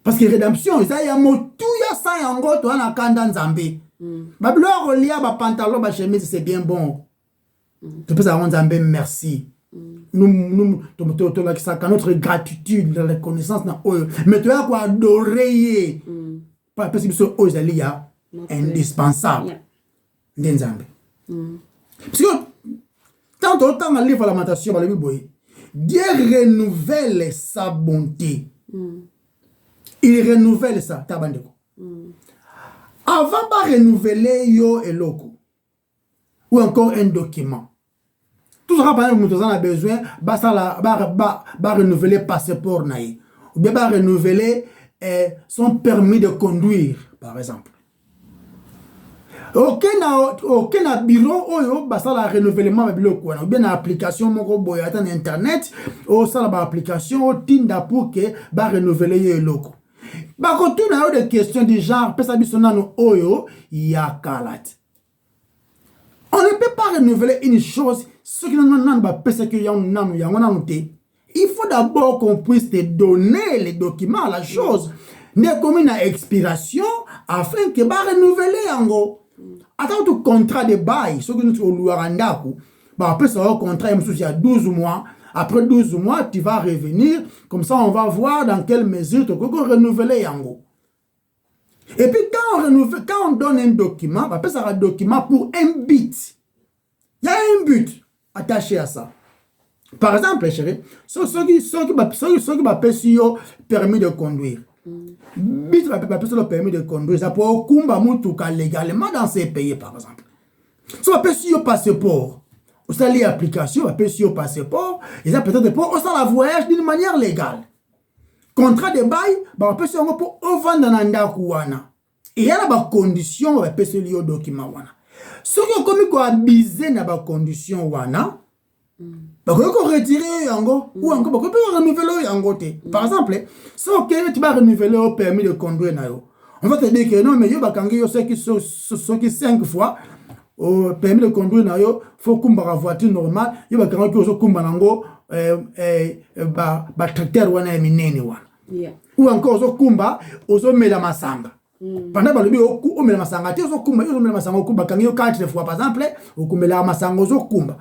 Parce que rédemption ça ya motu ya sa yango to na kanda nzambe. Babilo relia ba pantalon ba chemise c'est bien bon. Tu peux savoir nzambe merci. Nous notre gratitude, la reconnaissance, mais tu as quoi adorer, parce que c'est indispensable. Parce que tant autant dans le livre de Lamentation, Dieu renouvelle sa bonté. Il renouvelle ça. Avant de renouveler yo et loco, ou encore un document. Tout ça, par exemple, nous avons besoin de renouveler le passeport, ou bien de renouveler son permis de conduire, par exemple. Aucun bureau, ça renouvellement ou bien l'application internet, ou ça l'application Tinda pour que renouveler le loco. Quand tu as des questions du genre, on ne peut pas renouveler une chose. Il faut d'abord qu'on puisse te donner les documents, la chose. Ne comme une expiration afin que va renouveler en gros. Attends tout contrat de bail, ce que nous avons après ça, contrat il y a 12 mois. Après 12 mois, tu vas revenir. Comme ça, on va voir dans quelle mesure tu peux renouveler en gros. Et puis quand on donne un document, on appelle ça un document pour un but. Il y a un but attaché à ça. Par exemple, chérie, ceux qui m'appellent sur permis de conduire. But m'appelle sur le permis de conduire. Ça peut être légalement dans ces pays, par exemple. Si on appelle sur passeport, on a l'application, on appelle sur passeport, et ça peut-être pour la voyage d'une manière légale. Contrat de bail, on peut se rendre pour vendre dans Ndakouana. Et il y a des conditions, on peut se lier au document. Ce qui est comme quoi abuser dans les conditions, on peut retirer yango ou encore on peut renouveler yango. Par exemple, si tu vas renouveler au permis de conduire, on va te dire que non, mais il y a qui 5 fois. Au permis de conduire, il faut qu'on ait une voiture normale. Il y a des gens tracteur ou encore kumba ozo mela masanga pendant balobi o mela masanga te ozo kumba masanga kumba kangi 4 fois par exemple o kumela masanga ozo kumba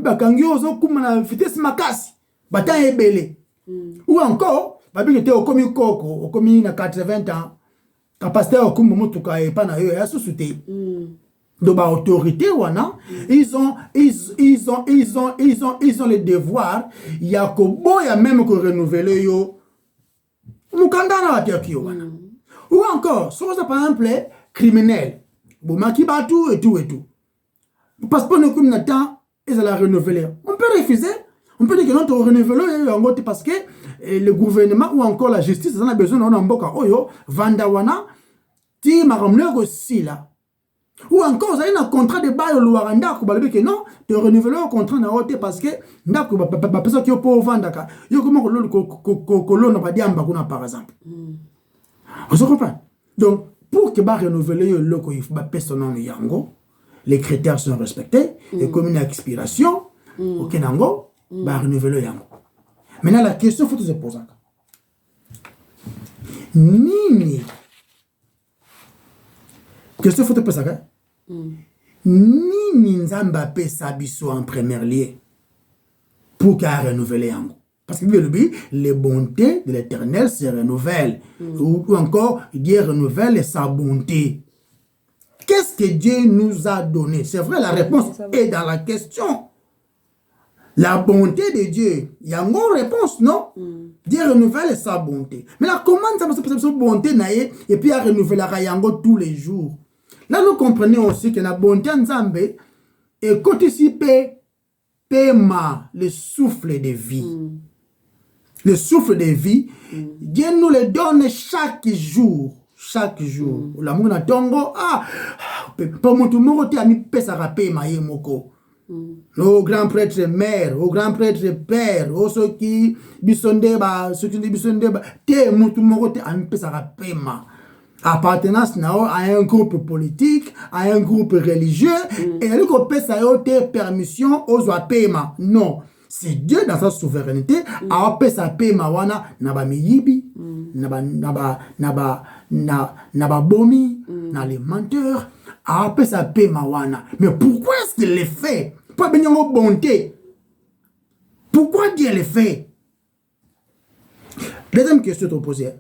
ba kangi ozo kumba na vitesse makasi bata ebele ou encore babi te o komi koko o komi na 80 ans capacité o kumba mutuka e pa na yo ya susute de ba autorité wana ils ont le devoir yakobo ya même que renouveler yo mukandana wapi wana Ou encore, si on par exemple, criminel, Boumaki Batou et tout et tout. Parce que nous, comme Nathan, ils allaient renouveler. On peut refuser. On peut dire que notre renouveler, parce que le gouvernement ou encore la justice, ils en ont besoin d'un mboka oyo, Vandawana, ti maramleur aussi là. Ou encore, vous avez un contrat de bail au Luaranda, vous avez que non, tu renouveler un contrat dans l'autre parce que, n'a pas personne qui est pour vendre. Il y a comment que n'a pas dit en par exemple. Vous comprenez? Donc, pour que renouveler le loco, il faut pas son nom yango. Les critères sont respectés, et comme une expiration, ok, nango, renouveler yango. Maintenant, la question faut se poser. Nini. Question faut te poser. Nini nzamba pesa biso en premier lieu pour qu'à renouveler yango. Parce que les bontés de l'Éternel se renouvellent. Ou encore, Dieu renouvelle sa bonté. Qu'est-ce que Dieu nous a donné? C'est vrai, la réponse est dans la question. La bonté de Dieu, il y a une réponse, non? Dieu renouvelle sa bonté. Mais là, comment ça peut se passer bonté et puis à renouveler yango tous les jours? Là, nous comprenons aussi que la bonté en Zambé est participer paiement le souffle de vie. Le souffle de vie, Dieu nous le donne chaque jour. Chaque jour. L'amour na tongo, pour mon tout le monde, a mis pesa rapé maïe moko. Au grand prêtre mère, au grand prêtre père, au ceux qui bisonde ba, ceux qui bisonde ba, te mon tout le monde a mis pesa rapé ma. Appartenance à un groupe politique, à un groupe religieux, et le groupe pesa yote permission aux paiement. Non. C'est Dieu dans sa souveraineté a fait sa paix mawana naba miyibi naba bomi na les menteurs a fait sa paix mawana. Mais pourquoi est-ce qu'il le fait? Pas bien en bonté. Pourquoi Dieu le fait? Deuxième question à te poser.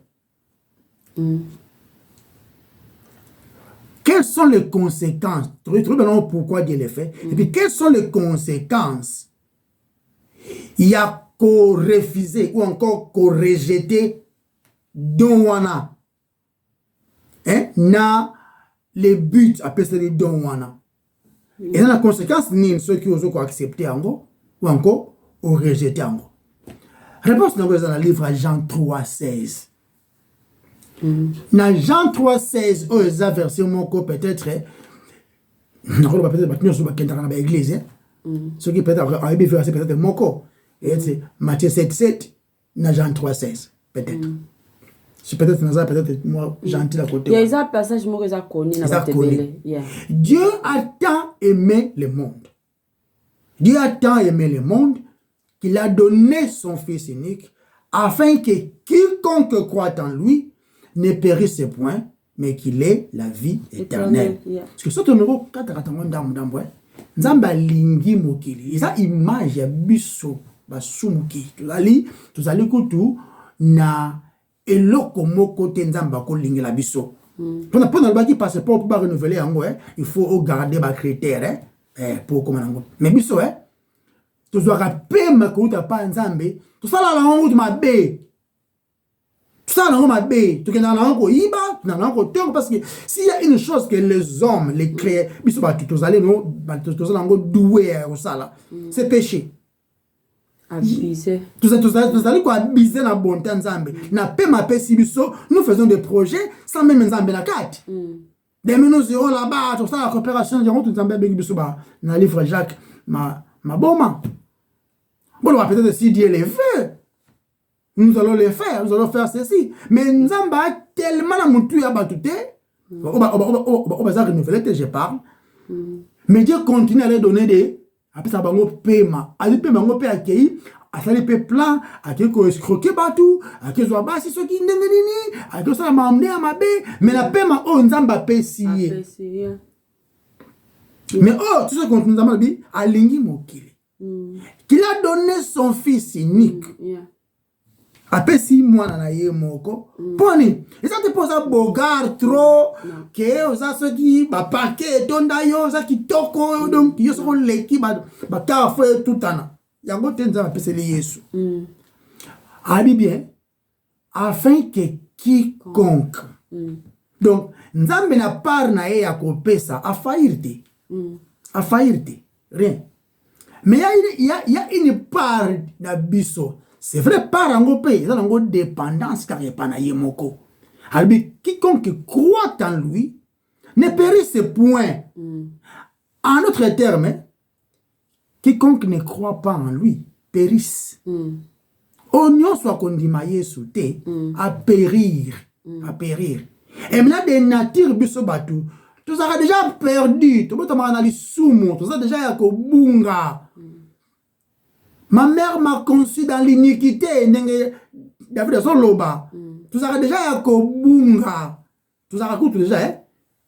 Quelles sont les conséquences? Tu vois pourquoi Dieu le fait? Et puis quelles sont les conséquences? Il y a qu'au refuser ou encore qu'au rejeter don wana. Na les buts appelés les don wana. Et dans la conséquence, ni ceux qui osent accepter ou encore au rejeter ango. Réponse dans le livre à Jean 3,16. Dans Jean 3,16, oh, ça verset mon co peut-être. Peut-être l'église. Ce qui peut-être a peut-être mon co. Et c'est Matthieu 7,7, dans Jean 3,16. Peut-être. C'est peut-être moi gentil à côté. Il y a un passage que je connais. Dieu a tant aimé le monde. Dieu a tant aimé le monde qu'il a donné son Fils unique afin que quiconque croit en lui ne périsse point, mais qu'il ait la vie éternelle. Parce que ce numéro 4 Nzamba lingi mokili. Isa image ya biso basumuki. Tuzali kutu na eloko moko te nzamba ko lingi la biso. Pendant le baki passeport pour renouveler yango, il faut garder ba critères pour comment yango. Mais biso tu dois rappeler ma ko ta pa nzambe, tu sala la honte ma bé. Tu sala la ma bé, tu kena la honte iba, na la honte parce que s'il y a une chose que les hommes, les créés, biso ba tu allez no, tu sala ngo doué au sala. C'est péché. Abuser. Tout ça quoi abuser la bonté nzambe. Na pe ma pe si biso, nous faisons des projets sans même nzambe la carte. Des menus zéro là-bas, tout ça la coopération de tout nzambe avec biso ba na livre Jacques ma boma. Bon, on va peut-être si Dieu les fait. Nous allons les faire, nous allons faire ceci. Mais nzamba tellement la moutou ya batute. On va renouveler, je parle. Mais Dieu continue à les donner des. Après ça, on paiement. À lui paiement, on peut accueillir. À ça, les plan. À qui qu'on escroquer batou. À qui soit bas, si ce qui n'est à qui ça m'a emmené à ma baie. Mais la paiement, oh, nzamba paie si. Mais oh, tout ce qu'on nous a dit, à lingi mokili. Qu'il a donné son fils unique. Après 6 mois dans la yemoko. Poni. Et ça te pose un bogard trop. Que ça ce qui va paquet tonda yo ça qui toko donc yo sont l'équipe ba ta fait tout ana. Yango tenza va pese le Yesu. Abi bien afin que quiconque Donc, nzambe na part na ye ya kopesa a faillir rien. Mais il y a une part na biso. C'est vrai, part en gopé, il y a une dépendance car il n'y a pas na yemoko. Alors, quiconque croit en lui ne périsse point. En d'autres termes, quiconque ne croit pas en lui périsse. Oignon soit condimé Yesu te à périr. À périr. Et maintenant, des natures biso batu, tout ça a déjà perdu. Tout le monde a déjà yakobunga. Ma mère m'a conçu dans l'iniquité. David Soloba. Tout ça a déjà yakobunga. Tout ça a déjà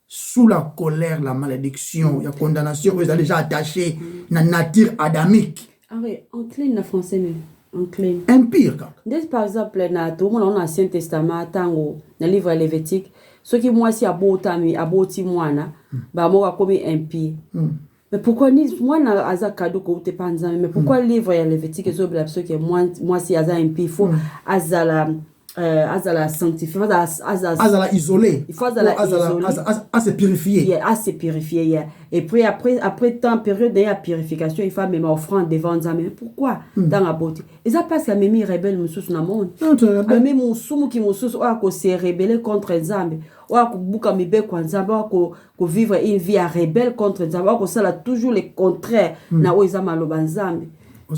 sous la colère, la malédiction, la condamnation, vous êtes déjà attaché à la nature adamique. Ah oui, en clé, le français, mais en clé. Empire. Par exemple, dans l'Ancien Testament, dans le livre Lévitique, ce qui moi si aboti moana, bah moi comme empire. Mais pourquoi ni moi na aza cadeau ko te panza, mais pourquoi le livre Lévitique est sobre ce que moi si aza empire faut azala sanctifier, azala isolé, il faut azala isolé, à se purifier, à se purifier. Et puis après tant période de purification, il faut même offrande devant Nzambe. Pourquoi dans la beauté? Et ça parce que même rebelle mususu na monde. Même musumu qui mususu a ko se rebeller contre Nzambe, ou a ko buka mibe kwa Nzambe, ko vivre une vie rebelle contre Nzambe, ko sala toujours le contraire na o ezama lo banzambe.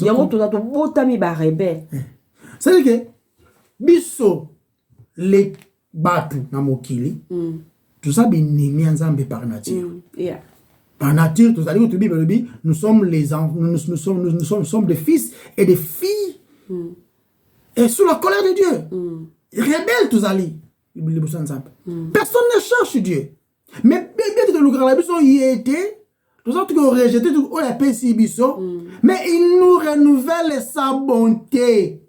Yango to to botami ba rebelle. C'est que biso les batu na mokili tout ça binemi nzambe par nature. Par nature tout ça dit Bible dit nous sommes les enfants, nous sommes des fils et des filles et sous la colère de Dieu rebelle tout ça dit personne ne cherche Dieu mais bien que le grand biso y était tout ça qui ont rejeté tout la pesi biso mais il nous renouvelle sa bonté.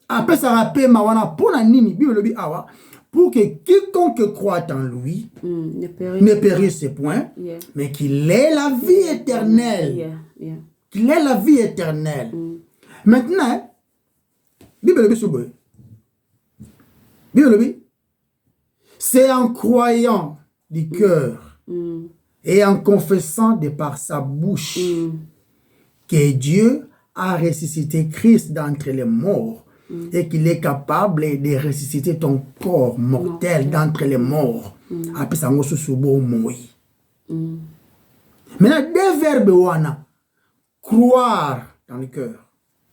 Après ça rappelle mawana pour la nini Bible dit awa pour que quiconque croit en lui ne périsse point mais qu'il ait la vie éternelle. Qu'il ait la vie éternelle. Maintenant Bible dit c'est en croyant du cœur et en confessant de par sa bouche que Dieu a ressuscité Christ d'entre les morts et qu'il est capable de ressusciter ton corps mortel d'entre les morts. Après ça, on se souvient moi. Maintenant, deux verbes wana croire dans le cœur,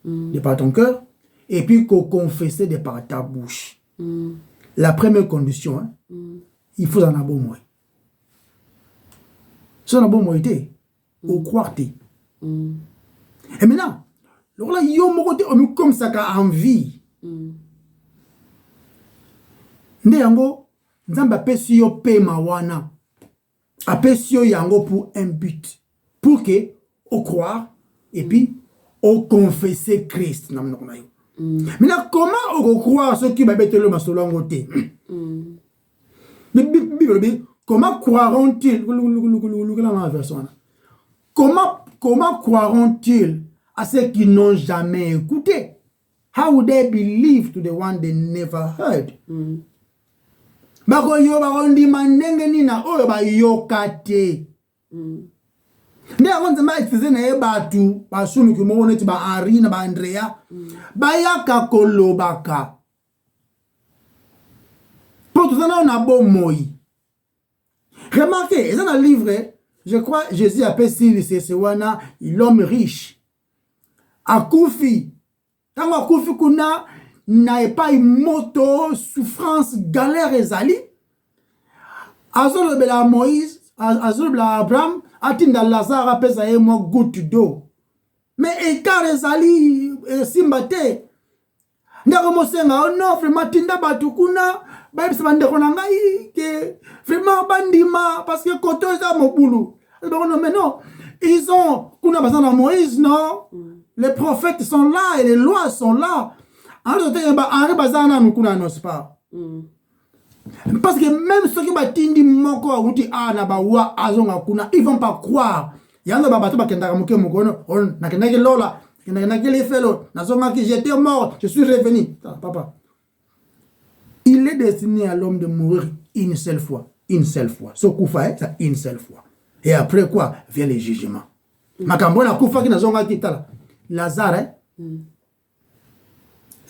de par ton cœur, et puis confesser de par ta bouche. La première condition, il faut en avoir moi. Si on a bon moi, au croire. Et maintenant, alors là, on comme ça qu'a envie. Ndeyango, nzamba pesi yo pe mawana. Apesi yo yango pour un but. Pour que, au croire, et puis, au confesser Christ. Maintenant, comment on croire ceux qui m'habitent le masolongoté? Comment croiront-ils? Comment croiront-ils à ceux qui n'ont jamais écouté? How would they believe to the one they never heard? Bako yo bakondi mandenge nina oyo ba yokate. Nde akonze ma itize na ye batu basunu ki mo neti ba Henri na ba Andrea ba yaka kolobaka. Pour tout ça on a bon moi. Remarquez, dans le livre, je crois Jésus appelle c'est wana l'homme riche. Akufi. Tant akufi kuna n'a pas une moto, souffrance, galère ezali. Azol bela Moïse, azol bela Abraham, atinda Lazare apesa ye mo goutte d'eau. Mais écart ezali simbate. Ndako mosenga non vraiment tinda batu kuna ba bisa bande konanga ke vraiment bandima parce que koto za mobulu. Non mais non, ils ont kuna bazana Moïse non. Les prophètes sont là et les lois sont là. Alors, parce que même ceux qui batindi moko awuti na bawa azonga kuna, ils vont pas croire. Yanga babato bakendaka muke mukono, on nakendaki lola, nakendaki les felo, nazonga ki j'étais mort, je suis revenu. Papa. Il est destiné à l'homme de mourir une seule fois. Une seule fois. Ce koufa, c'est une seule fois. Et après quoi vient le jugement. Makambo na koufa qui n'a zonga kitala. Lazare,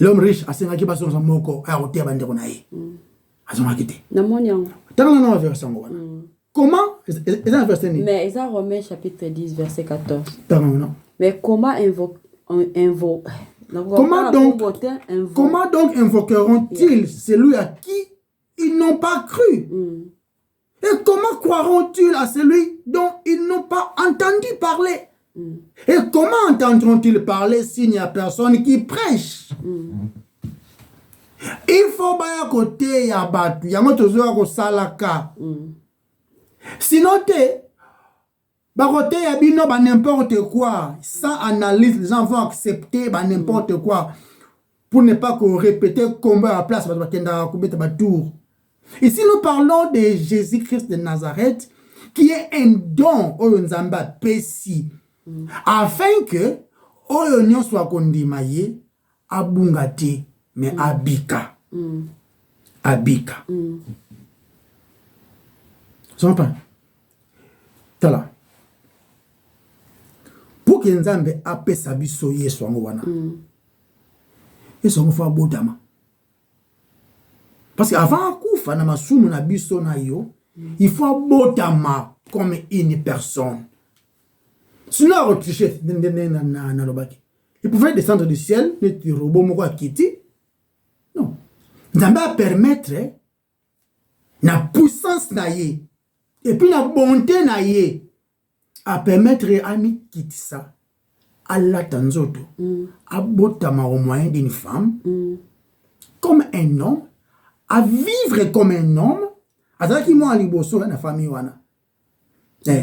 l'homme riche a senga ki baso sa moko a roté bandeko na ye. A zonga kité. Na monyango. Tala na verset ngwana. Comment mais ils ont Romains chapitre 10 verset 14. Non. Mais comment comment donc invoqueront-ils celui à qui ils n'ont pas cru? Et comment croiront-ils à celui dont ils n'ont pas entendu parler? Et comment entendront-ils parler s'il n'y a personne qui prêche? Il faut baya côté ya batu yango tozoa ko salaka. Sinon baroté ya bino ba n'importe quoi, sans analyse, les gens vont accepter ba n'importe quoi pour ne pas qu'on répète combat à place ba kenda ko beta ba tour. Ici nous parlons de Jésus-Christ de Nazareth qui est un don oyo nzamba pesi afin que oyo nyon soit kondimaye abungati mais abika. Abika. Sans pas. Tala. Pour que Nzambe apesa biso yesu wango wana. Yesu wango fa botama. Parce qu'avant kufa na masumu na biso na yo, il faut botama comme une personne. Sinon on triche na lobaki. Il pouvait descendre du ciel, le robot moko akiti. Non. Nzambe a permettre na puissance na ye. Et puis la bonté na ye à permettre à mi kitisa à la tanzoto à botama au moyen d'une femme comme un homme à vivre comme un homme à ça qui moi liboso na famille wana na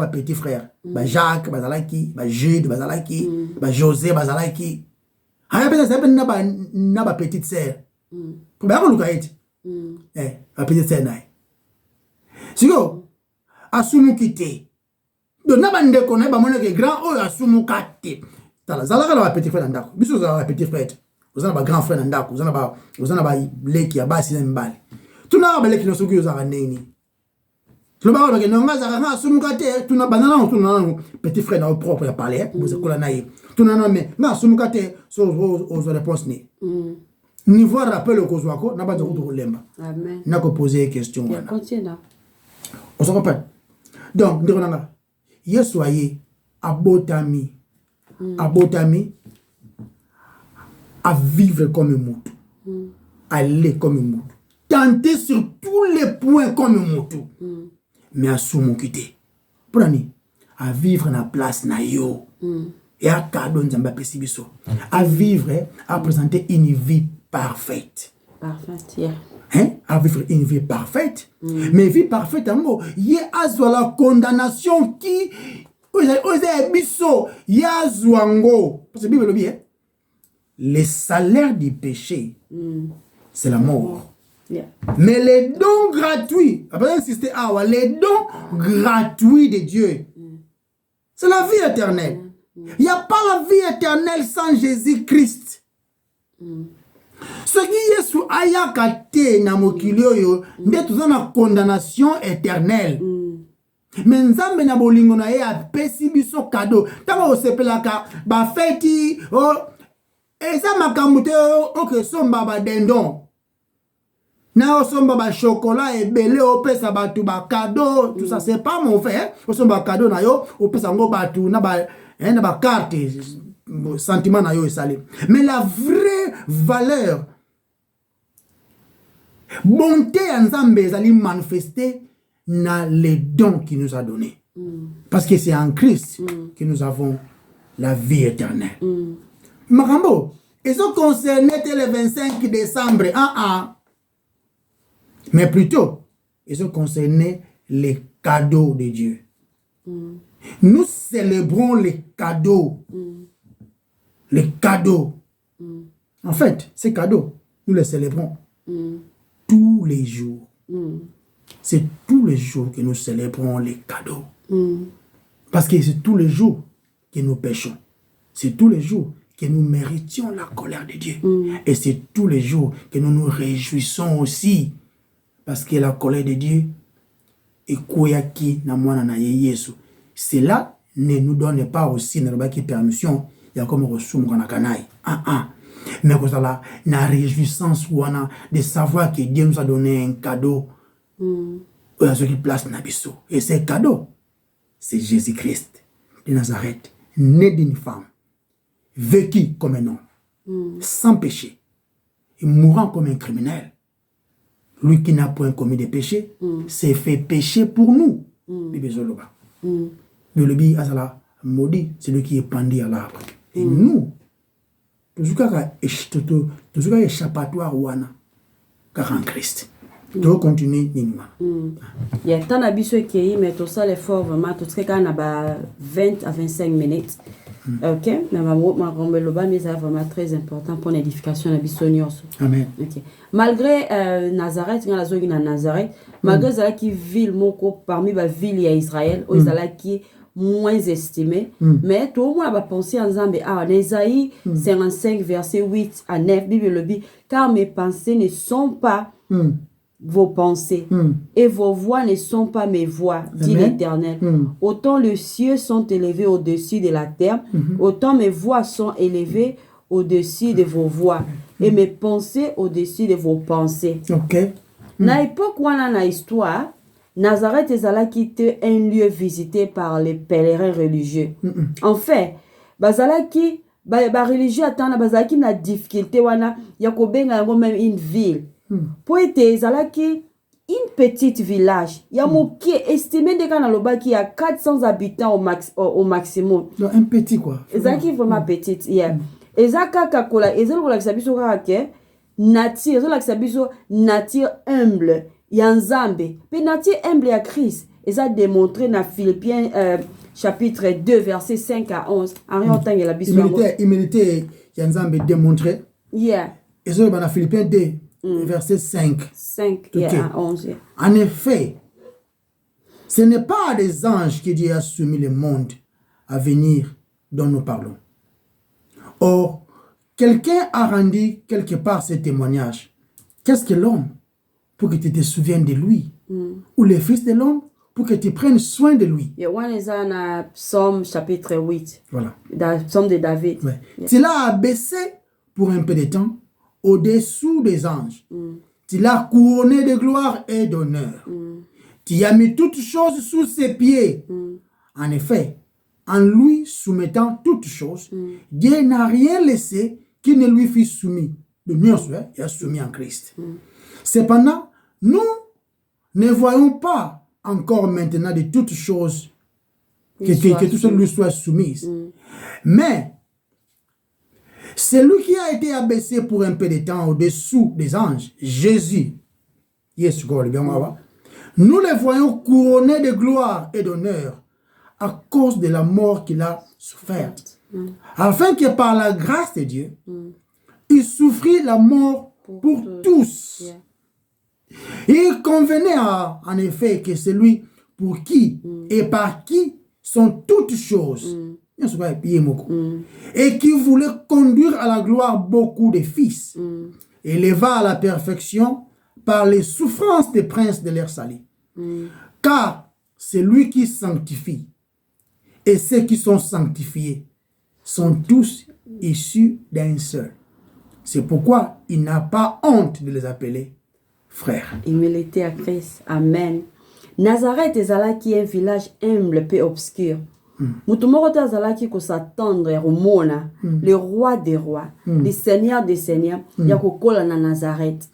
petit frère ba Jacques bazalaki ba Jude bazalaki ba José bazalaki aya pesa na ba petite sœur pour ba ko lukaiti la petite sœur nae. Siko, asumukite. Donc, n'a pas de connaître, bah, mon grand, oh, asumukate. Tala, zalaka la petite frère n'andako. Biso la petite frère. Vous avez un grand frère n'andako. Vous avez un leki à bas, si mbali. Tu n'as pas leki no suki uzara neni. Tu n'as pas que n'onga zara asumukate. Tu n'as pas non, petit frère n'a propre à parler. Vous avez naïf. Tu n'as mais asumukate aux réponses ni. Niveau rappel au Kozwako, n'a pas de problème. Amen. N'a que poser une question. Continue. On se comprend. Donc, Yesu soyez abotami, à vivre comme un moutou, à aller comme un moutou, tenter sur tous les points comme un moutou, mais à soumokite. Prenez, à vivre na place na yo, et à cadeau nzamba pesibiso, à vivre, à présenter une vie parfaite. Parfaite, yeah. Hein? À vivre une vie parfaite. Mais vie parfaite, il y a la condamnation qui. Parce que Bible le dit, le salaire du péché, c'est la mort. Yeah. Mais les dons gratuits, après insister, les dons gratuits de Dieu, c'est la vie éternelle. Il n'y a pas la vie éternelle sans Jésus-Christ. Ce qui est sous ayakate na mokilio yo, nde tuza na condamnation éternelle. Mais nzambe na bolingo na ye apesi biso cadeau. Tango osepelaka ba feti o eza makambo te o ke somba ba dendon. Na osomba ba chocolat ebele opesa batu ba cadeau, tout ça c'est pas mon fait. Osomba cadeau na yo, opesa ngo batu na ba carte. Sentiment na yo esali. Mais la vraie valeur bonté en Nzambe ezali manifester na les dons qu'il nous a donnés. Parce que c'est en Christ que nous avons la vie éternelle. Makambo, ils sont concernés le 25 décembre. Mais plutôt, ils sont concernés les cadeaux de Dieu. Nous célébrons les cadeaux. Les cadeaux. En fait, ces cadeaux, nous les célébrons tous les jours. C'est tous les jours que nous célébrons les cadeaux. Parce que c'est tous les jours que nous péchons. C'est tous les jours que nous méritions la colère de Dieu. Et c'est tous les jours que nous nous réjouissons aussi. Parce que la colère de Dieu est koyaki na mwana na Yesu. Cela ne nous donne pas aussi une permission. Il y a comme ressoum qu'on a canaille. Mais que ça là, la réjouissance de savoir que Dieu nous a donné un cadeau. Il y a ceux qui placent Nabiso. Et ce cadeau, c'est Jésus-Christ de Nazareth, né d'une femme, vécu comme un homme, sans péché, et mourant comme un criminel. Lui qui n'a point commis de péché, s'est fait péché pour nous. Le lobby azala maudit, c'est lui qui est pendu à l'arbre. Et nous, tout ce qui est échappatoire ouana, car en Christ. Donc continue Ningma. Il y a tant d'habitudes qui y mais tout ça l'effort vraiment tout ce qui a 20 à 25 minutes. OK, mais ma rombeloba mais c'est vraiment très important pour l'édification de l'habitude. Amen. OK. Malgré Nazareth, quand la zone na Nazareth, malgré ça qui ville moko parmi les villes à Israël, où Israël qui est moins estimé, mais tout le monde va penser en Zambie en Ésaïe 55 verset 8 à 9 Bible le dit car mes pensées ne sont pas vos pensées et vos voix ne sont pas mes voix, dit l'Éternel. Autant les cieux sont élevés au-dessus de la terre, autant mes voix sont élevées au-dessus de vos voix et mes pensées au-dessus de vos pensées. OK. Na époque où on a une histoire, Nazareth était un lieu visité par les pèlerins religieux. En fait, bazalaki ba religieux attendent bazalaki na difficulté wana ya kobenga même une ville. Pour être ezalaki une petite village, il y a moki estimé de kana lobaki y a 400 habitants au maximum. Donc un petit quoi. Ezalaki vraiment petite, yeah. Ezaka kakola ezalola kisabiso kake nature, ezalola kisabiso nature humble. Yanzambe, puis nature humble à Christ. Et ça démontré dans Philippiens chapitre 2 verset 5 à 11. En rien temps la humilité Yanzambe démontré. Yeah. Et ça dans Philippiens 2 verset 5. 5 à 11. Yeah. En effet, ce n'est pas à des anges que Dieu a soumis le monde à venir dont nous parlons. Or, quelqu'un a rendu quelque part ce témoignage. Qu'est-ce que l'homme? Pour que tu te souviennes de lui. Ou le fils de l'homme, pour que tu prennes soin de lui. Il y a un Psaume chapitre 8. Voilà. Psaume de David. Ouais. Yeah. Tu l'as abaissé pour un peu de temps au-dessous des anges. Tu l'as couronné de gloire et d'honneur. Tu as mis toutes choses sous ses pieds. En effet, en lui soumettant toutes choses, Dieu n'a rien laissé qui ne lui fût soumis. De mieux, il a soumis en Christ. Cependant, nous ne voyons pas encore maintenant de toutes choses que tout ça lui soit soumise. Mais, celui qui a été abaissé pour un peu de temps au-dessous des anges, Jésus, nous le voyons couronné de gloire et d'honneur à cause de la mort qu'il a soufferte. Afin que par la grâce de Dieu, il souffrit la mort pour tous. Yeah. Il convenait en effet que celui pour qui et par qui sont toutes choses, et qui voulait conduire à la gloire beaucoup de fils, éleva à la perfection par les souffrances des princes de l'air salé. Car c'est lui qui sanctifie, et ceux qui sont sanctifiés sont tous issus d'un seul. C'est pourquoi il n'a pas honte de les appeler frères. Humilité à Christ. Amen. Nazareth est un village humble et obscur. Mutumoro azalaki ko s'attendre au mona, le roi des rois, le seigneur des seigneurs, yakokola na Nazareth.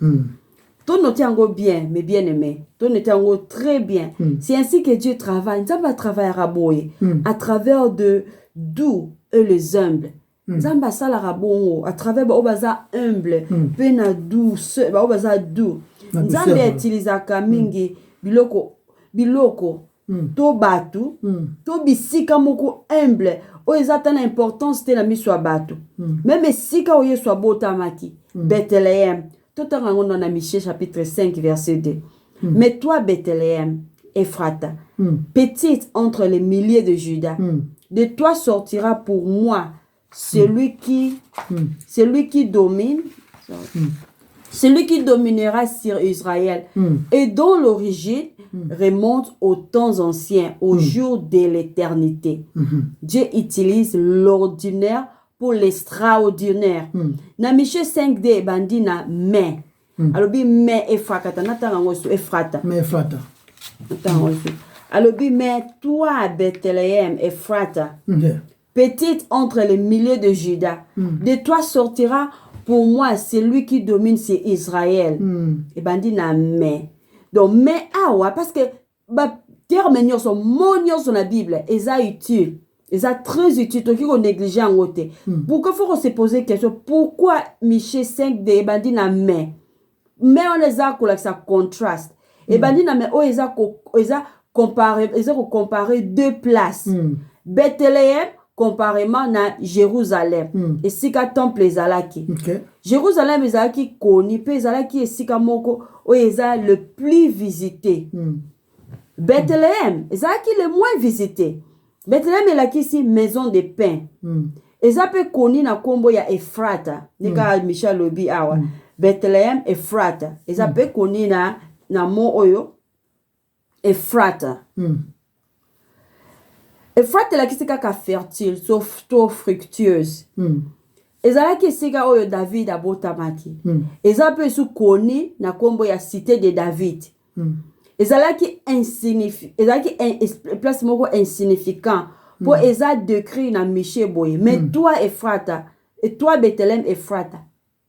Tout notiango bien, mes bien-aimés. Tout notiango très bien. C'est ainsi que Dieu travaille. Ça va travailler à travers de doux et les humbles. Zamba sala rabongo à travers obaza humble, pena douce, obaza doux. Nzambe utilizaka mingi biloko to batu to bisika moko humble o ezata na importance te na miso batu. Même sika o yeso botamaki Bethléem to tango na Michée chapitre 5 verset 2. Mais toi Bethléem Ephrata, petite entre les milliers de Judas, de toi sortira pour moi celui qui domine, celui qui dominera sur Israël et dont l'origine remonte aux temps anciens, aux jours de l'éternité. Dieu utilise l'ordinaire pour l'extraordinaire. Na Michée 5D bandina mais. Alobi mais Efrata natanga ngosu Efrata. Mais Efrata. Alobi mais toi Bethléem Efrata. Petite entre les milliers de Juda. De toi sortira pour moi celui qui domine sur Israël. Et bandina mais. Donc mais awa parce que terme nyonso monyo sur la Bible eza utile. Eza très utile to kiko négliger en côté. Pourquoi faut se poser question pourquoi Michée 5 de bandina mais on les a que ça contraste. Et bandina mais o eza comparer deux places. Bethléem comparément na Jérusalem. Et sika temple ezalaki. Jérusalem ezalaki koni pe ezalaki esika moko o eza le plus visité. Bethléem ezalaki le moins visité. Bethléem elaki si maison de pain. Eza pe koni na kombo ya Efrata. Nika Michel lobi awa. Bethléem Efrata. Eza pe koni na mo oyo Efrata. Efrata elaki sika ka fertile, sauf trop fructueuse. Ezalaki sika oyo David abotamaki. Eza pe su koni na kombo ya cité de David. Ezalaki place moko insignifiant pour eza décrit na Michée boye. Mais toi Efrata, et toi Bethléem Efrata,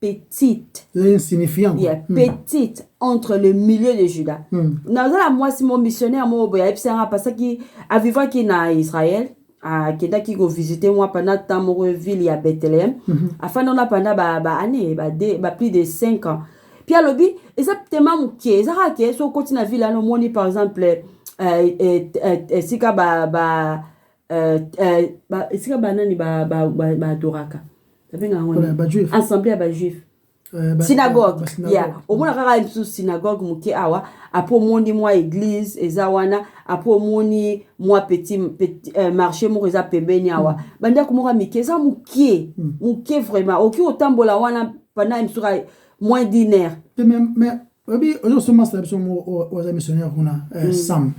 petite. Insignifiant. Petite entre le milieu de Juda. Nazala moi si mon missionnaire mo boya epsanga parce que a vivre qui na Israël, a kenda ki go visiter moi pendant temps mo ville ya Bethléem. Afin on a pendant année plus de 5 ans. Puis à l'obi, exactement mukie, ezarake so continue na ville no moni par exemple sika sika banani ba doraka. Assemblée ba juif. Synagogue. Au moins kaka une synagogue mukie awa, apo moni moi église ezawana, apo moni moi petit marché mo eza pembeni awa. Banda kumoka mike za mukie vraiment. Oki otambola wana pendant imsura moins d'une mais oui, aujourd'hui c'est la aux missionnaires qu'on a Sam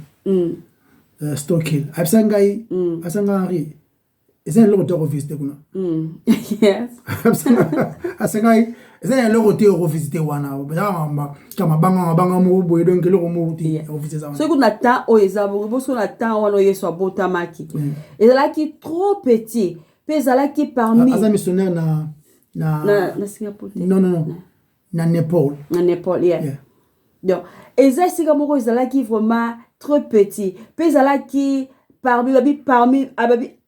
Stockhill absangai Henri c'est un locuteur visité qu'on a yes absangai c'est un locuteur visité wana kama banga mo boy donc le mo ti visité ça ce qu'on attend au ezabo parce qu'on attend wana yeso abotamaki ezalaki trop petit pe ezalaki parmi as missionnaire na Singapour non na Népal. Yeah. Donc, eza sika moko ezalaki vraiment trop petit. Pe ezalaki parmi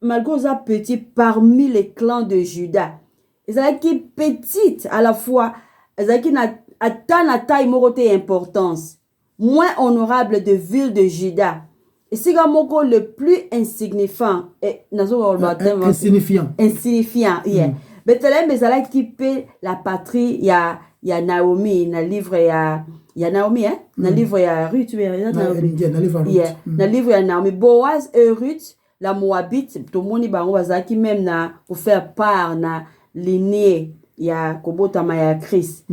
malgré ça petit parmi les clans de Juda. Ezalaki petite à la fois, ezalaki na taille moko te importance, moins honorable de ville de Juda. Et sika moko le plus insignifiant insignifiant, yeah. Bethléem ezalaki pe la patrie ya Naomi na livre ya Naomi na livre ya Ruth na livre ya Naomi. Boaz et Ruth la Moabite to moni bango bazaki même na pour faire part na lignée ya kobotama ya Christ.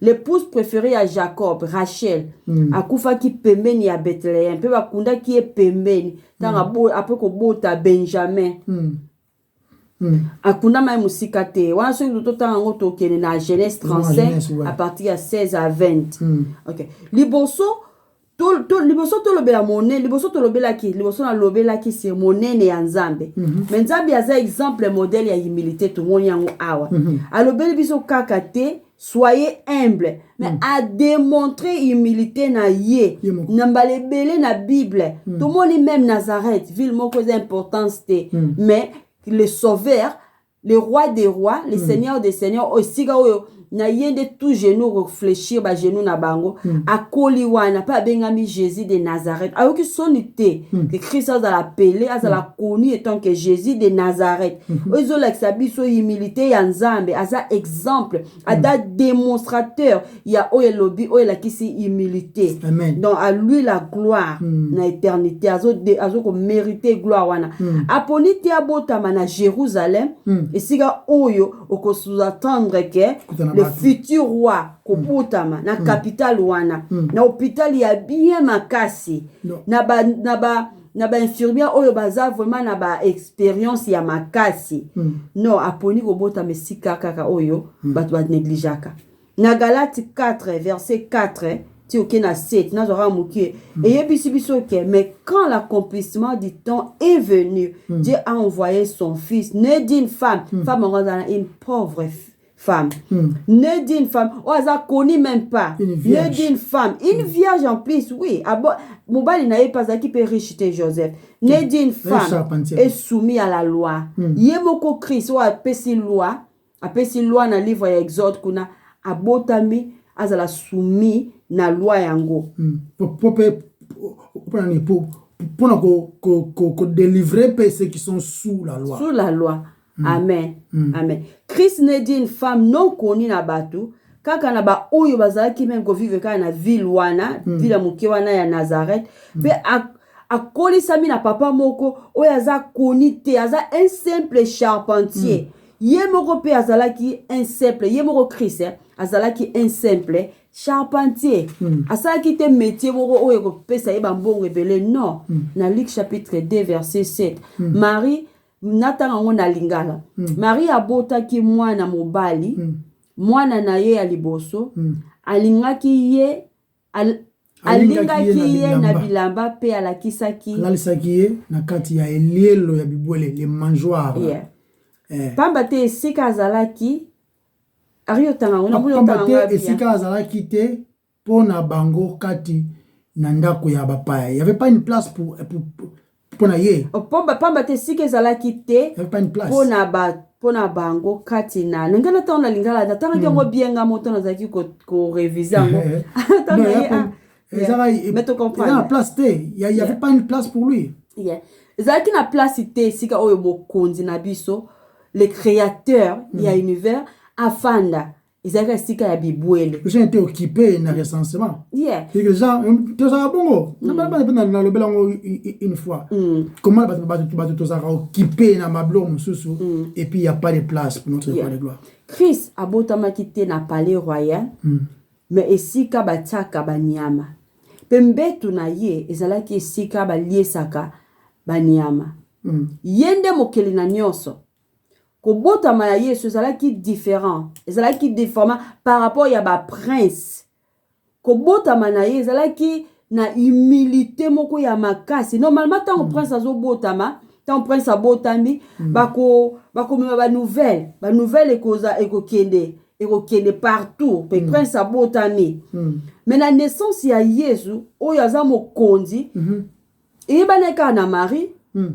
L'épouse préférée à Jacob, Rachel, akufa ki pembeni ya Bethléem pe bakunda ki pembeni tanga après kobota Benjamin. Akuna mai musika te wana so totanga ngo tokene na Genèse 35 à partir de 16 à 20. OK. Liboso to lobela monene liboso to lobela ki liboso na lobela ki c'est monene ya Nzambe. Mais Nzambe aza exemple modèle ya humilité to moni yango awa. Alobeli biso kaka te soyez humble mais à démontrer humilité na ye nambale belé na Bible. To moni même Nazareth ville moko d'importance te mais le sauveur, le roi des rois, le seigneur des seigneurs, aussi na yende tout genou réfléchir ba genou na bango akoli wana pa bengami Jésus de Nazareth ayoki sonité que Christ a l'appelé a la connu étant que Jésus de Nazareth ozo la biso humilité ya nzambe aza exemple ada démonstrateur ya oyelobi oyela kisi humilité. Amen. Donc à lui la gloire na éternité azo ko mériter gloire wana aponi te abotama na Jérusalem et siga oyo oko sous-attendre que le futur roi ko botama na capitale wana na hôpital ya bien makasi na ba infirmière oyo baza vraiment na ba expérience ya makasi non aponi ko botama sika kaka oyo bato ba négligeaka na Galates 4 verset 4 tu ok na 7 na zora mukie et yebisi biso que mais quand l'accomplissement du temps est venu Dieu a envoyé son fils né d'une femme une pauvre femme né d'une femme oza koni même pas né d'une femme une vierge en plus oui mobali na ye pas qui peut richeter Joseph né d'une femme est soumis à la loi yemoko Christ o apesi loi na livre ya Exode kuna abotami azala soumis na loi yango pour délivrer ceux qui sont sous la loi. Amen. Amen. Christ n'est d'une femme non connue na batu kaka na ba oyo bazalaki même ko vivre ka na ville wana ville moke wana ya Nazareth pe akolisami na papa moko oyo aza koni te aza un simple charpentier ye moko pe azalaki un simple ye moko Christ azalaki un simple charpentier asalaki te métier moko oyo ko pesa ye bambongo ebele non na Luc chapitre 2 verset 7 Marie natanga ngo na lingala Marie abotaki mwana mobali mwana na ye ya liboso alingaki ye alingaki ye na bilamba pe alakisaki ye na kati ya elielo ya bibwele le mangeoire pamba te esika azalaki esika azalaki te pona bango kati na ndako ya bapaya. Il y avait pas une place pour na ye. Pamba te esika ezalaki te. Il y avait pas une place. Pona bango kati na ngana tona lingala na tanga yango bienga moto na zaki ko réviser ngo. Mais tu comprends. Il y a une place te. Il y avait pas une place pour lui. Ezalaki na place te sika oyo bokonzi na biso le créateur ya univers afanda ezalaki sika ya bibwele. Les gens étaient occupés na recensement. Les gens tu ça bongo. Na le belango une fois. Comment tu ça occupé na mablo mususu et puis il y a pas de place pour notre roi de gloire. Christ abotamaki te na palais royal. Mais esika bataka banyama. Pembetu na ye ezalaki esika baliesaka banyama. Yende mokeli na nyonso. Kobotama ya Yesu ezalaki différent. Ezalaki différent par rapport ya ba prince. Kobotama na ye ezalaki na humilité moko ya makasi. Normalement tant prince azobotama, tant prince abotami, bako mema ba nouvelle ekokende partout. Pe prince abotami. Mais la naissance ya Yesu oyo aza mokonzi, ebaneka na Marie,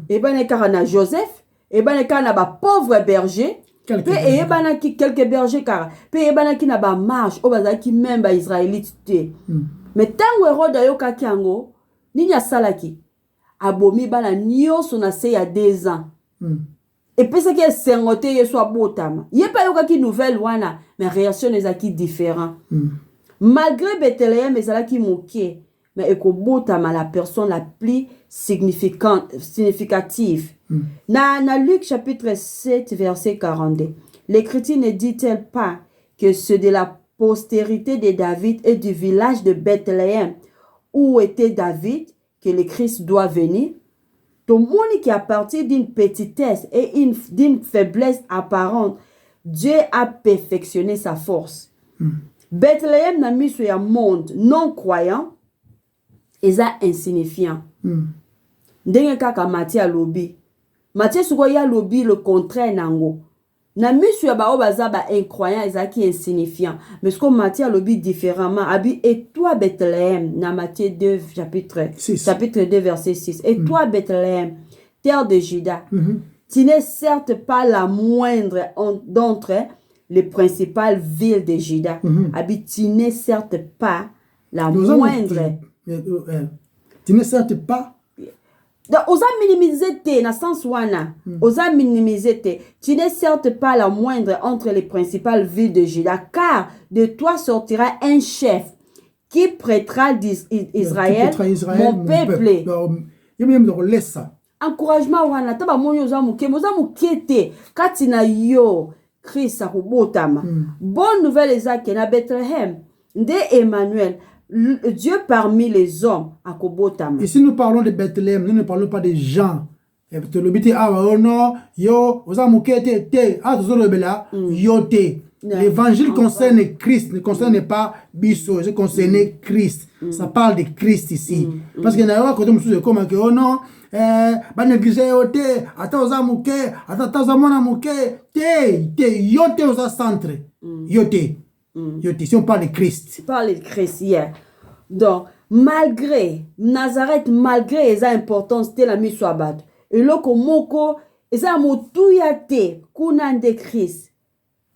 ebaneka na Joseph, et ben les na ba pauvre berger pe et ben quelques bergers car pe et ben na ba marche o bazaki même ba israélite te mais tango Hérode ayokaki yango nini asalaki abomi bana nyonso na se ya 2 ans et puis c'est que sengote yeso abotama ye pa yokaki nouvelle wana mais réaction ezaki différent malgré Bethléem ezalaki mokie mais ekobotama la personne la plus significative. Na Luc chapitre 7 verset 42. L'Écriture ne dit-elle pas que ceux de la postérité de David et du village de Bethléem où était David que le Christ doit venir? Tout le monde qui a parti d'une petitesse et d'une faiblesse apparente, Dieu a perfectionné sa force. Bethléem n'a mis sur un monde non croyant et insignifiant. Ndenge kaka Matthieu alobi. Matthieu suko ya lobi le contraire nango. Na misu ya ba obaza ba incroyant ezaki insignifiant. Mais ce que Matthieu alobi différemment. Abi et toi Bethléem na Matthieu 2 chapitre 2 verset 6. Et toi Bethléem, terre de Juda, tu n'es certes pas la moindre d'entre les principales villes de Juda. Tu n'es certes pas la moindre. Tu n'es certes pas. Donc, osa minimiser te, na sens wana. Osa minimiser te. Tu n'es certes pas la moindre entre les principales villes de Juda, car de toi sortira un chef qui prêtera d'Israël, mon peuple. Encouragement wana, taba moni osa muke te, katina yo, Christ akubotama. Bonne nouvelle ezake na Bethléem, de Emmanuel, Dieu parmi les hommes à Kobotama. Ici nous parlons de Bethléem, nous ne parlons pas des gens. L'évangile concerne Christ, ne concerne pas Bisso, je concerne Christ. Ça parle de Christ ici. Parce qu'il y a un côté de comme que oh non, ba négliger yote, ata oza muke, ata oza mona muke, yote oza centre. Yote. Si on parle de Christ. On parle de Christ, yeah. Donc, malgré Nazareth, malgré les importances, c'était la mise sur bad. Et là, comme moko, et ça moutouillate, kunande Christ,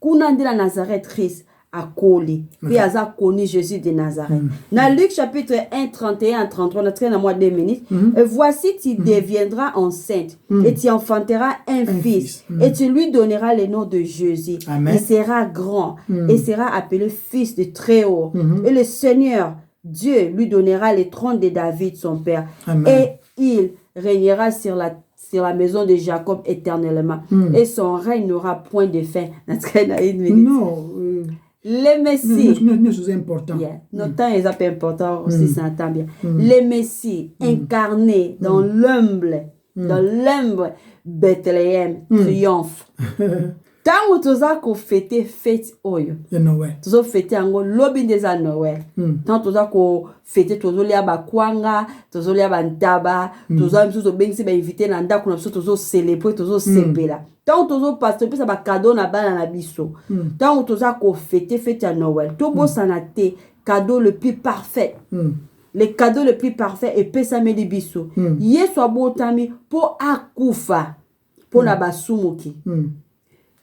kunande la Nazareth Christ, a collé. Puis, a connu Jésus de Nazareth. Dans Luc chapitre 1, 31 à 33, on a traîné à moi 2 minutes. Et voici, tu deviendras enceinte, et tu enfanteras un fils, et tu lui donneras le nom de Jésus. Amen. Il sera grand, et sera appelé fils de Très-Haut. Et le Seigneur, Dieu, lui donnera le trône de David, son père. Amen. Et il régnera sur la maison de Jacob éternellement. Et son règne n'aura point de fin. Non. Le Messie. C'est important. Yeah. Notre temps est un peu important aussi, ça entend bien. Le Messie incarné dans l'humble, Bethléem, triomphe. Tant que tu as fêté fête oyo. Tu as fêté en lobby des à Noël. Tant que tu as fêté tu as lia ba kwanga, tu as lia ba ntaba, tu as mis bien si ba invité na ndako na tu as célébrer, tu as sepela. Tant que tu as passé ça ba cadeau na ba na biso. Tant que tu as fêté fête à Noël. Tout beau sanate cadeau le plus parfait. Le cadeau le plus parfait et pesa me biso. Ye soit beau tami pour akufa pour na basumuki.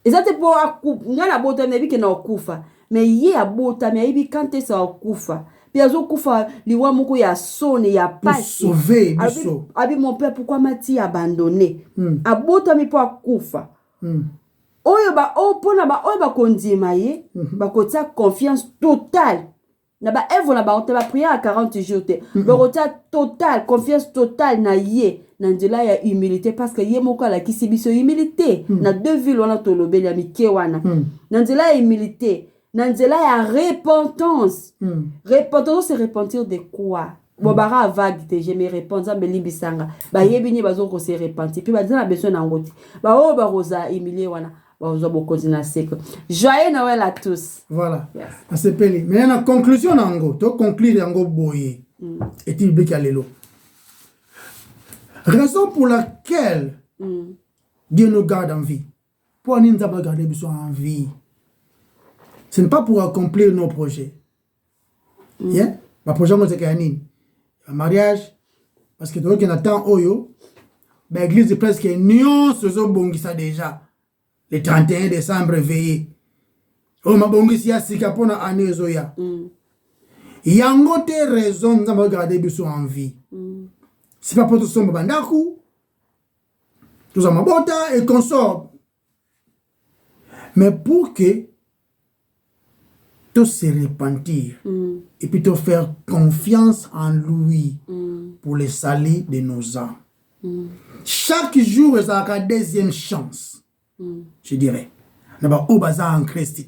Et ça c'est pour akufa na bota me bi ke na okufa mais ye abota me ibi kante sa okufa puis azo kufa liwa moko ya sone ya pasi sauver biso abi mon père pourquoi m'a-t-il abandonné abota mi pour akufa oyo ba opona ba oyo ba kondima ye ba kotia confiance totale na ba evo na ba on ba prier à 40 jours te ba kotia totale confiance totale na ye Nandela ya humilité parce que ye moko la kisibiso humilité na deux villes on a tolobeli ya mike wana Nandela ya humilité Nandela ya repentance repentance c'est repentir de quoi bobara vague te je me repens za belimbisanga ba yebini bazo ko se repentir puis ba dina besoin na ngoti ba o ba rosa humilié wana ba ozo bokozi na seko joyeux Noël à tous. Voilà à ce peli mais en conclusion nango to conclure yango boye et tu be kalelo. Raison pour laquelle Dieu nous garde en vie. Pour nous garder en vie. Ce n'est pas pour accomplir nos projets. Yeah? Ma projet, c'est qu'il un mariage. Parce que donc, il y a tant oyo. L'église est presque union, ce sont bon ça déjà. Le 31 décembre veillé. Oh, ma bongi si asika pour na année zoya. Il y a une autre raison de garder en vie. C'est pas pour tout son bandaku, tout en mabota et consort. Mais pour que tout se repentir et puis te faire confiance en lui pour le salut de nos âmes. Chaque jour, il y a une deuxième chance, je dirais. D'abord, au bazar en Christ.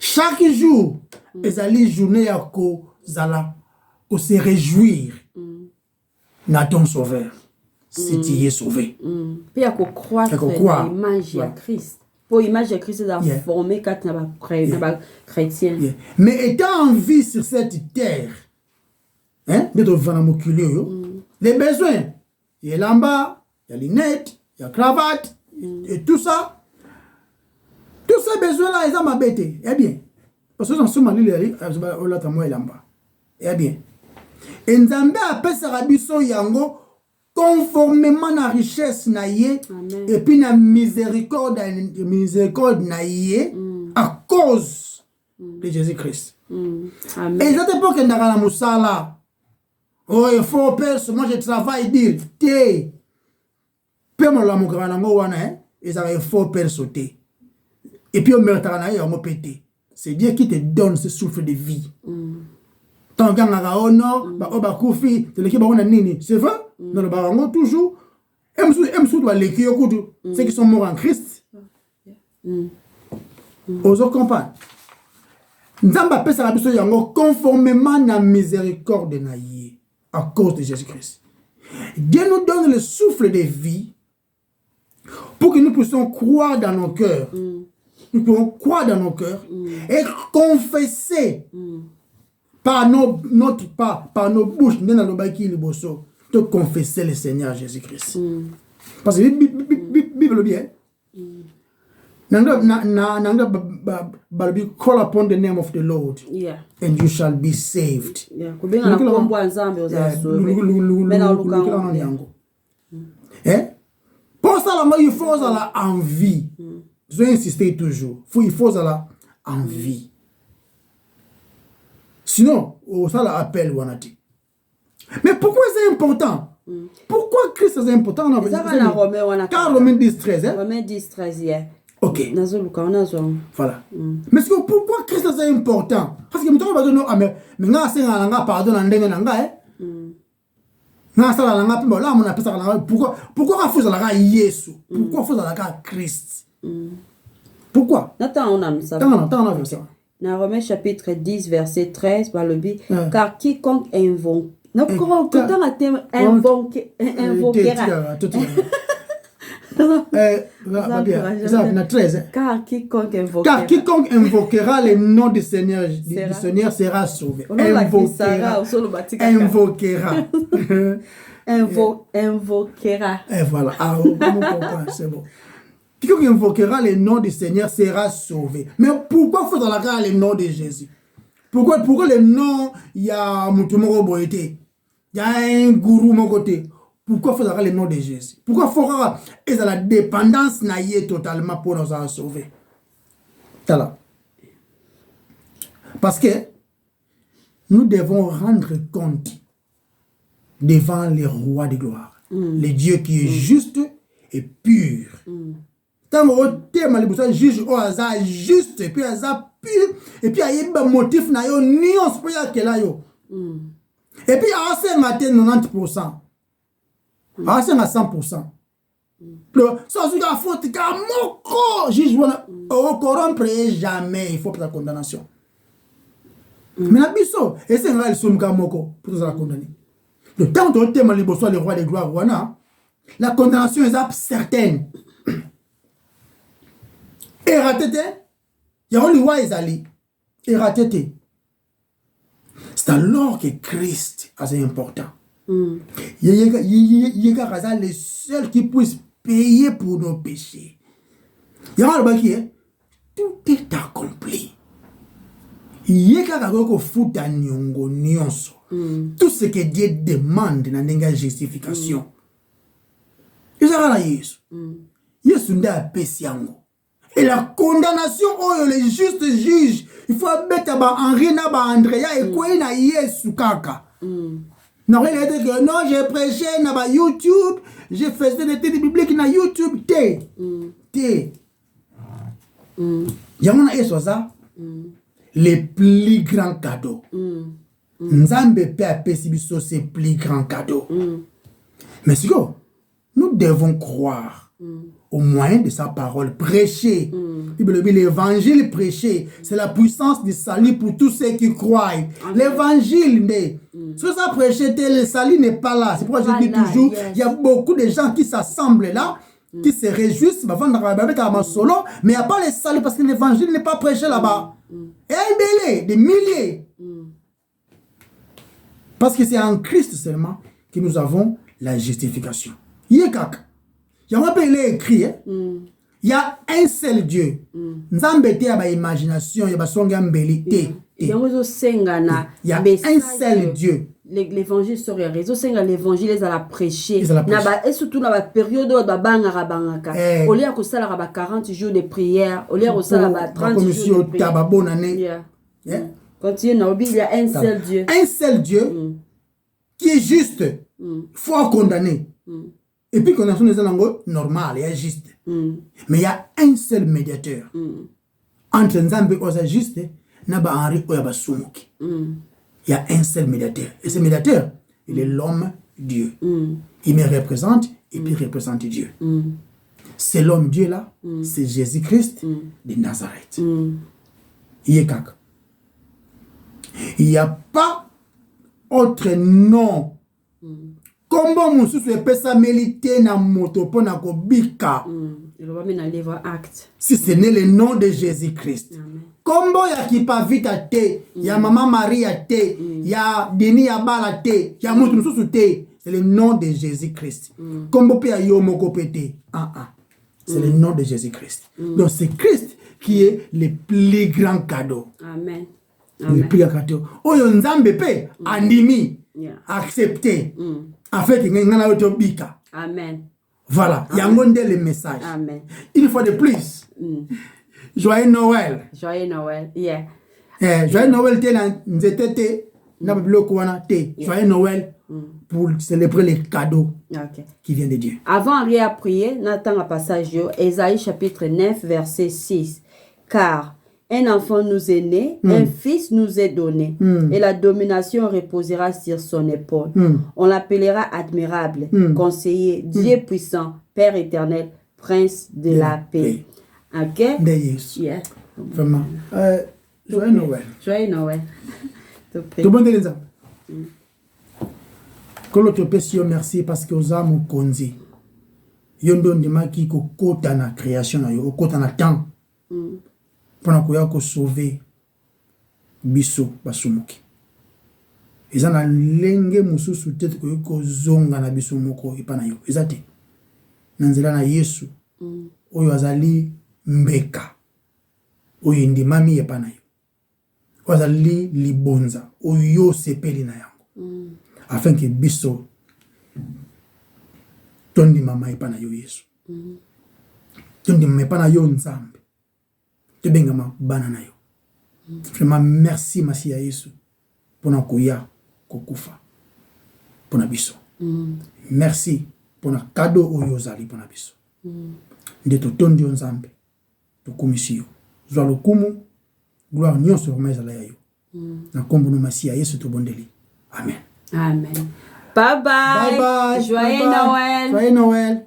Chaque jour, il y a une journée à se réjouir. N'a ton sauveur, si tu es sauvé. Puis il y a qu'on croire l'image de Christ. Pour l'image de Christ, c'est formé quand on est chrétien. Mais étant en vie sur cette terre, hein, les besoins, il y a l'amba, il y a les lunettes, il y a la cravate, et tout ça. Tous ces besoins-là, ils ont m'embêté. Eh bien, parce que dans ce moment-là, il y a bien. Et Nzambe appelle Sarabiso Yango conformément à la richesse naïe et puis la miséricorde naïe à cause de Jésus-Christ. Et cette époque, il y a la moussala. Oh, il faut perso, moi je travaille dire, té. Peu mon l'amour grand amour wana, et ça il faut perso té. Et puis on meurt à la on pété. C'est Dieu qui te donne ce souffle de vie. Tant qu'on a honor, bah on va koufi, c'est l'équipe on a nini, c'est vrai? Dans le barango toujours. M'sou doit l'équipe ceux qui sont morts en Christ. Aux autres comprendre. Nzamba pesa la biso yango conformément à la miséricorde naïe. À cause de Jésus-Christ. Dieu nous donne le souffle de vie pour que nous puissions croire dans nos cœurs. Nous pouvons croire dans nos cœurs et confesser par nos bouches, de confesser le Seigneur Jésus-Christ. Parce que la Bible dit, call upon the name of the Lord, and you shall be saved. Pour ça, il faut avoir envie. Je vais insister toujours. Il faut avoir envie. Sinon, ça l'appelle Wanati. Mais pourquoi c'est important? Pourquoi Christ est important? Car Romains 10, 13. Romains 10, 13, ok. Voilà. Mais pourquoi Christ est important? Parce que maintenant, on va dire, mais pardon, pourquoi il faut aller à Jésus? Pourquoi il faut aller à Christ? Pourquoi? Dans Romains chapitre 10, verset 13, car quiconque invoque. Invoquera. Car quiconque invoquera le nom du Seigneur, sera sauvé. Invoquera. Et voilà. Ah, c'est bon. Quiconque invoquera le nom du Seigneur sera sauvé. Mais pourquoi faut-il le nom de Jésus? Pourquoi le nom, il y a Moutoumoro Boété, il y a un gourou mon côté? Pourquoi faut-il le nom de Jésus? Pourquoi faut-il la dépendance naïe totalement pour nous sauver? Parce que nous devons rendre compte devant le roi de gloire, le Dieu qui est juste et pur. Tant que juge au hasard juste et puis hasard pur et puis il y a un motif na yo nuance pour y a yo et puis à 90%, à 100%. Ça c'est la faute car mon juge au corrompre jamais, il faut pas la condamnation. Mais la biso et c'est là le son moko pour la condamner. Le temps de thème le bosso le roi de gloire la condamnation est certaine. Et ratété, il y a un roi Ezali. Et ratété. C'est alors que Christ est important. Il y a le seul qui puisse payer pour nos péchés. Il y a un qui est tout est accompli. Il y a un qui fout à nyongo nyonso. Tout ce que Dieu demande dans la justification. Il y a un Yesu. Yesu nda apesiango. Et la condamnation, oh, le juste juge, il faut mettre Henri Naba Andrea et quoi na Yesu kaka. Non, il a dit que non, j'ai prêché na YouTube, j'ai fait des études bibliques na YouTube. Il y a un Yesu ça, les plus grands cadeaux. Nzambe peut appeler ces plus grands cadeaux. Mais c'est quoi? Nous devons croire au moyen de sa parole, prêcher. L'évangile prêché, c'est la puissance du salut pour tous ceux qui croient. L'évangile, si ça prêcher, le salut n'est pas là. C'est pourquoi je dis toujours, il y a beaucoup de gens qui s'assemblent là, qui se réjouissent, mais il n'y a pas le salut parce que l'évangile n'est pas prêché là-bas. Et des milliers. Parce que c'est en Christ seulement que nous avons la justification. Yekak. Il y a un peu écrit, il y a un seul Dieu. Nzambe te ya ba imagination, ya ba songa mbeli te. Il y a un seul Dieu. l'évangile sur les réseaux, c'est que l'évangile est à la prêcher. Et surtout dans la période où au lieu de ça, 40 jours de prière, au lieu de ça, 30 jours de prière. Quand il y a un seul Dieu. Un seul Dieu qui est juste. Faut condamner. Et puis condamnation des langues normales, il est juste. Mais il y a un seul médiateur. Entre Nzambe et juste, Naba Henri Oyaba Sumuki. Il y a un seul médiateur. Et ce médiateur, il est l'homme Dieu. Il me représente et puis représente Dieu. C'est l'homme Dieu là, c'est Jésus-Christ de Nazareth. Il n'y a pas autre nom. Comment mon sous peut s'améliter na moto pour na kobika. Il va mettre dans le livre Actes. Si ce n'est le nom de Jésus-Christ. Kombo ya kipavita te, ya maman Maria te, ya Denis Abala te, ya mutu mususu te, c'est le nom de Jésus-Christ. Kombo pe ya yomoko pete. C'est le nom de Jésus-Christ. Donc c'est Christ qui est le plus grand cadeau. Amen. Le plus grand cadeau. Oyo Nzambe pe andimi, accepté. En fait, il y a un bika. Amen. Voilà, il y a un le message. Amen. Une fois de plus. Joyeux Noël. Joyeux Noël, yeah. Joyeux Noël, Joyeux Noël pour célébrer les cadeaux qui viennent de Dieu. Avant de prier, nous attendons un passage de Ésaïe chapitre 9, verset 6. Car un enfant nous est né, un fils nous est donné, et la domination reposera sur son épaule. On l'appellera admirable, conseiller, Dieu puissant, Père éternel, prince de la paix. Ok? Yeah. Vraiment. Joyeux Noël. Joyeux Noël. Tout le monde est là. Quand l'autre personne merci parce que vous avez konzi. Yondo ndima ki ko kota na création na yo, kota na temps. Pour ko sauver biso basumuki. Eza na lenge mususu tete ko zonga na biso moko ipana yo. Eza te. Nanzela na Yesu. Oyo azali mbeka. Oyo ndimami ipana yo. Azali libonza. Oyo sepeli na yango. Afin que biso tondi mama ipana yo Yesu. Tondi mama ipana yo Nzambe. Te bengama bana na yo. Vraiment merci masi ya Yesu pour na koya kokufa pour na biso. Merci pour na cadeau oyo zali pour na biso. Ndeto tondi Nzambe to komisio. Zwa lokumu gloire nyonso remeza la yo. Na kombo no masi ya Yesu to bondeli. Amen. Amen. Bye bye. Bye bye. Joyeux Noël. Joyeux Noël.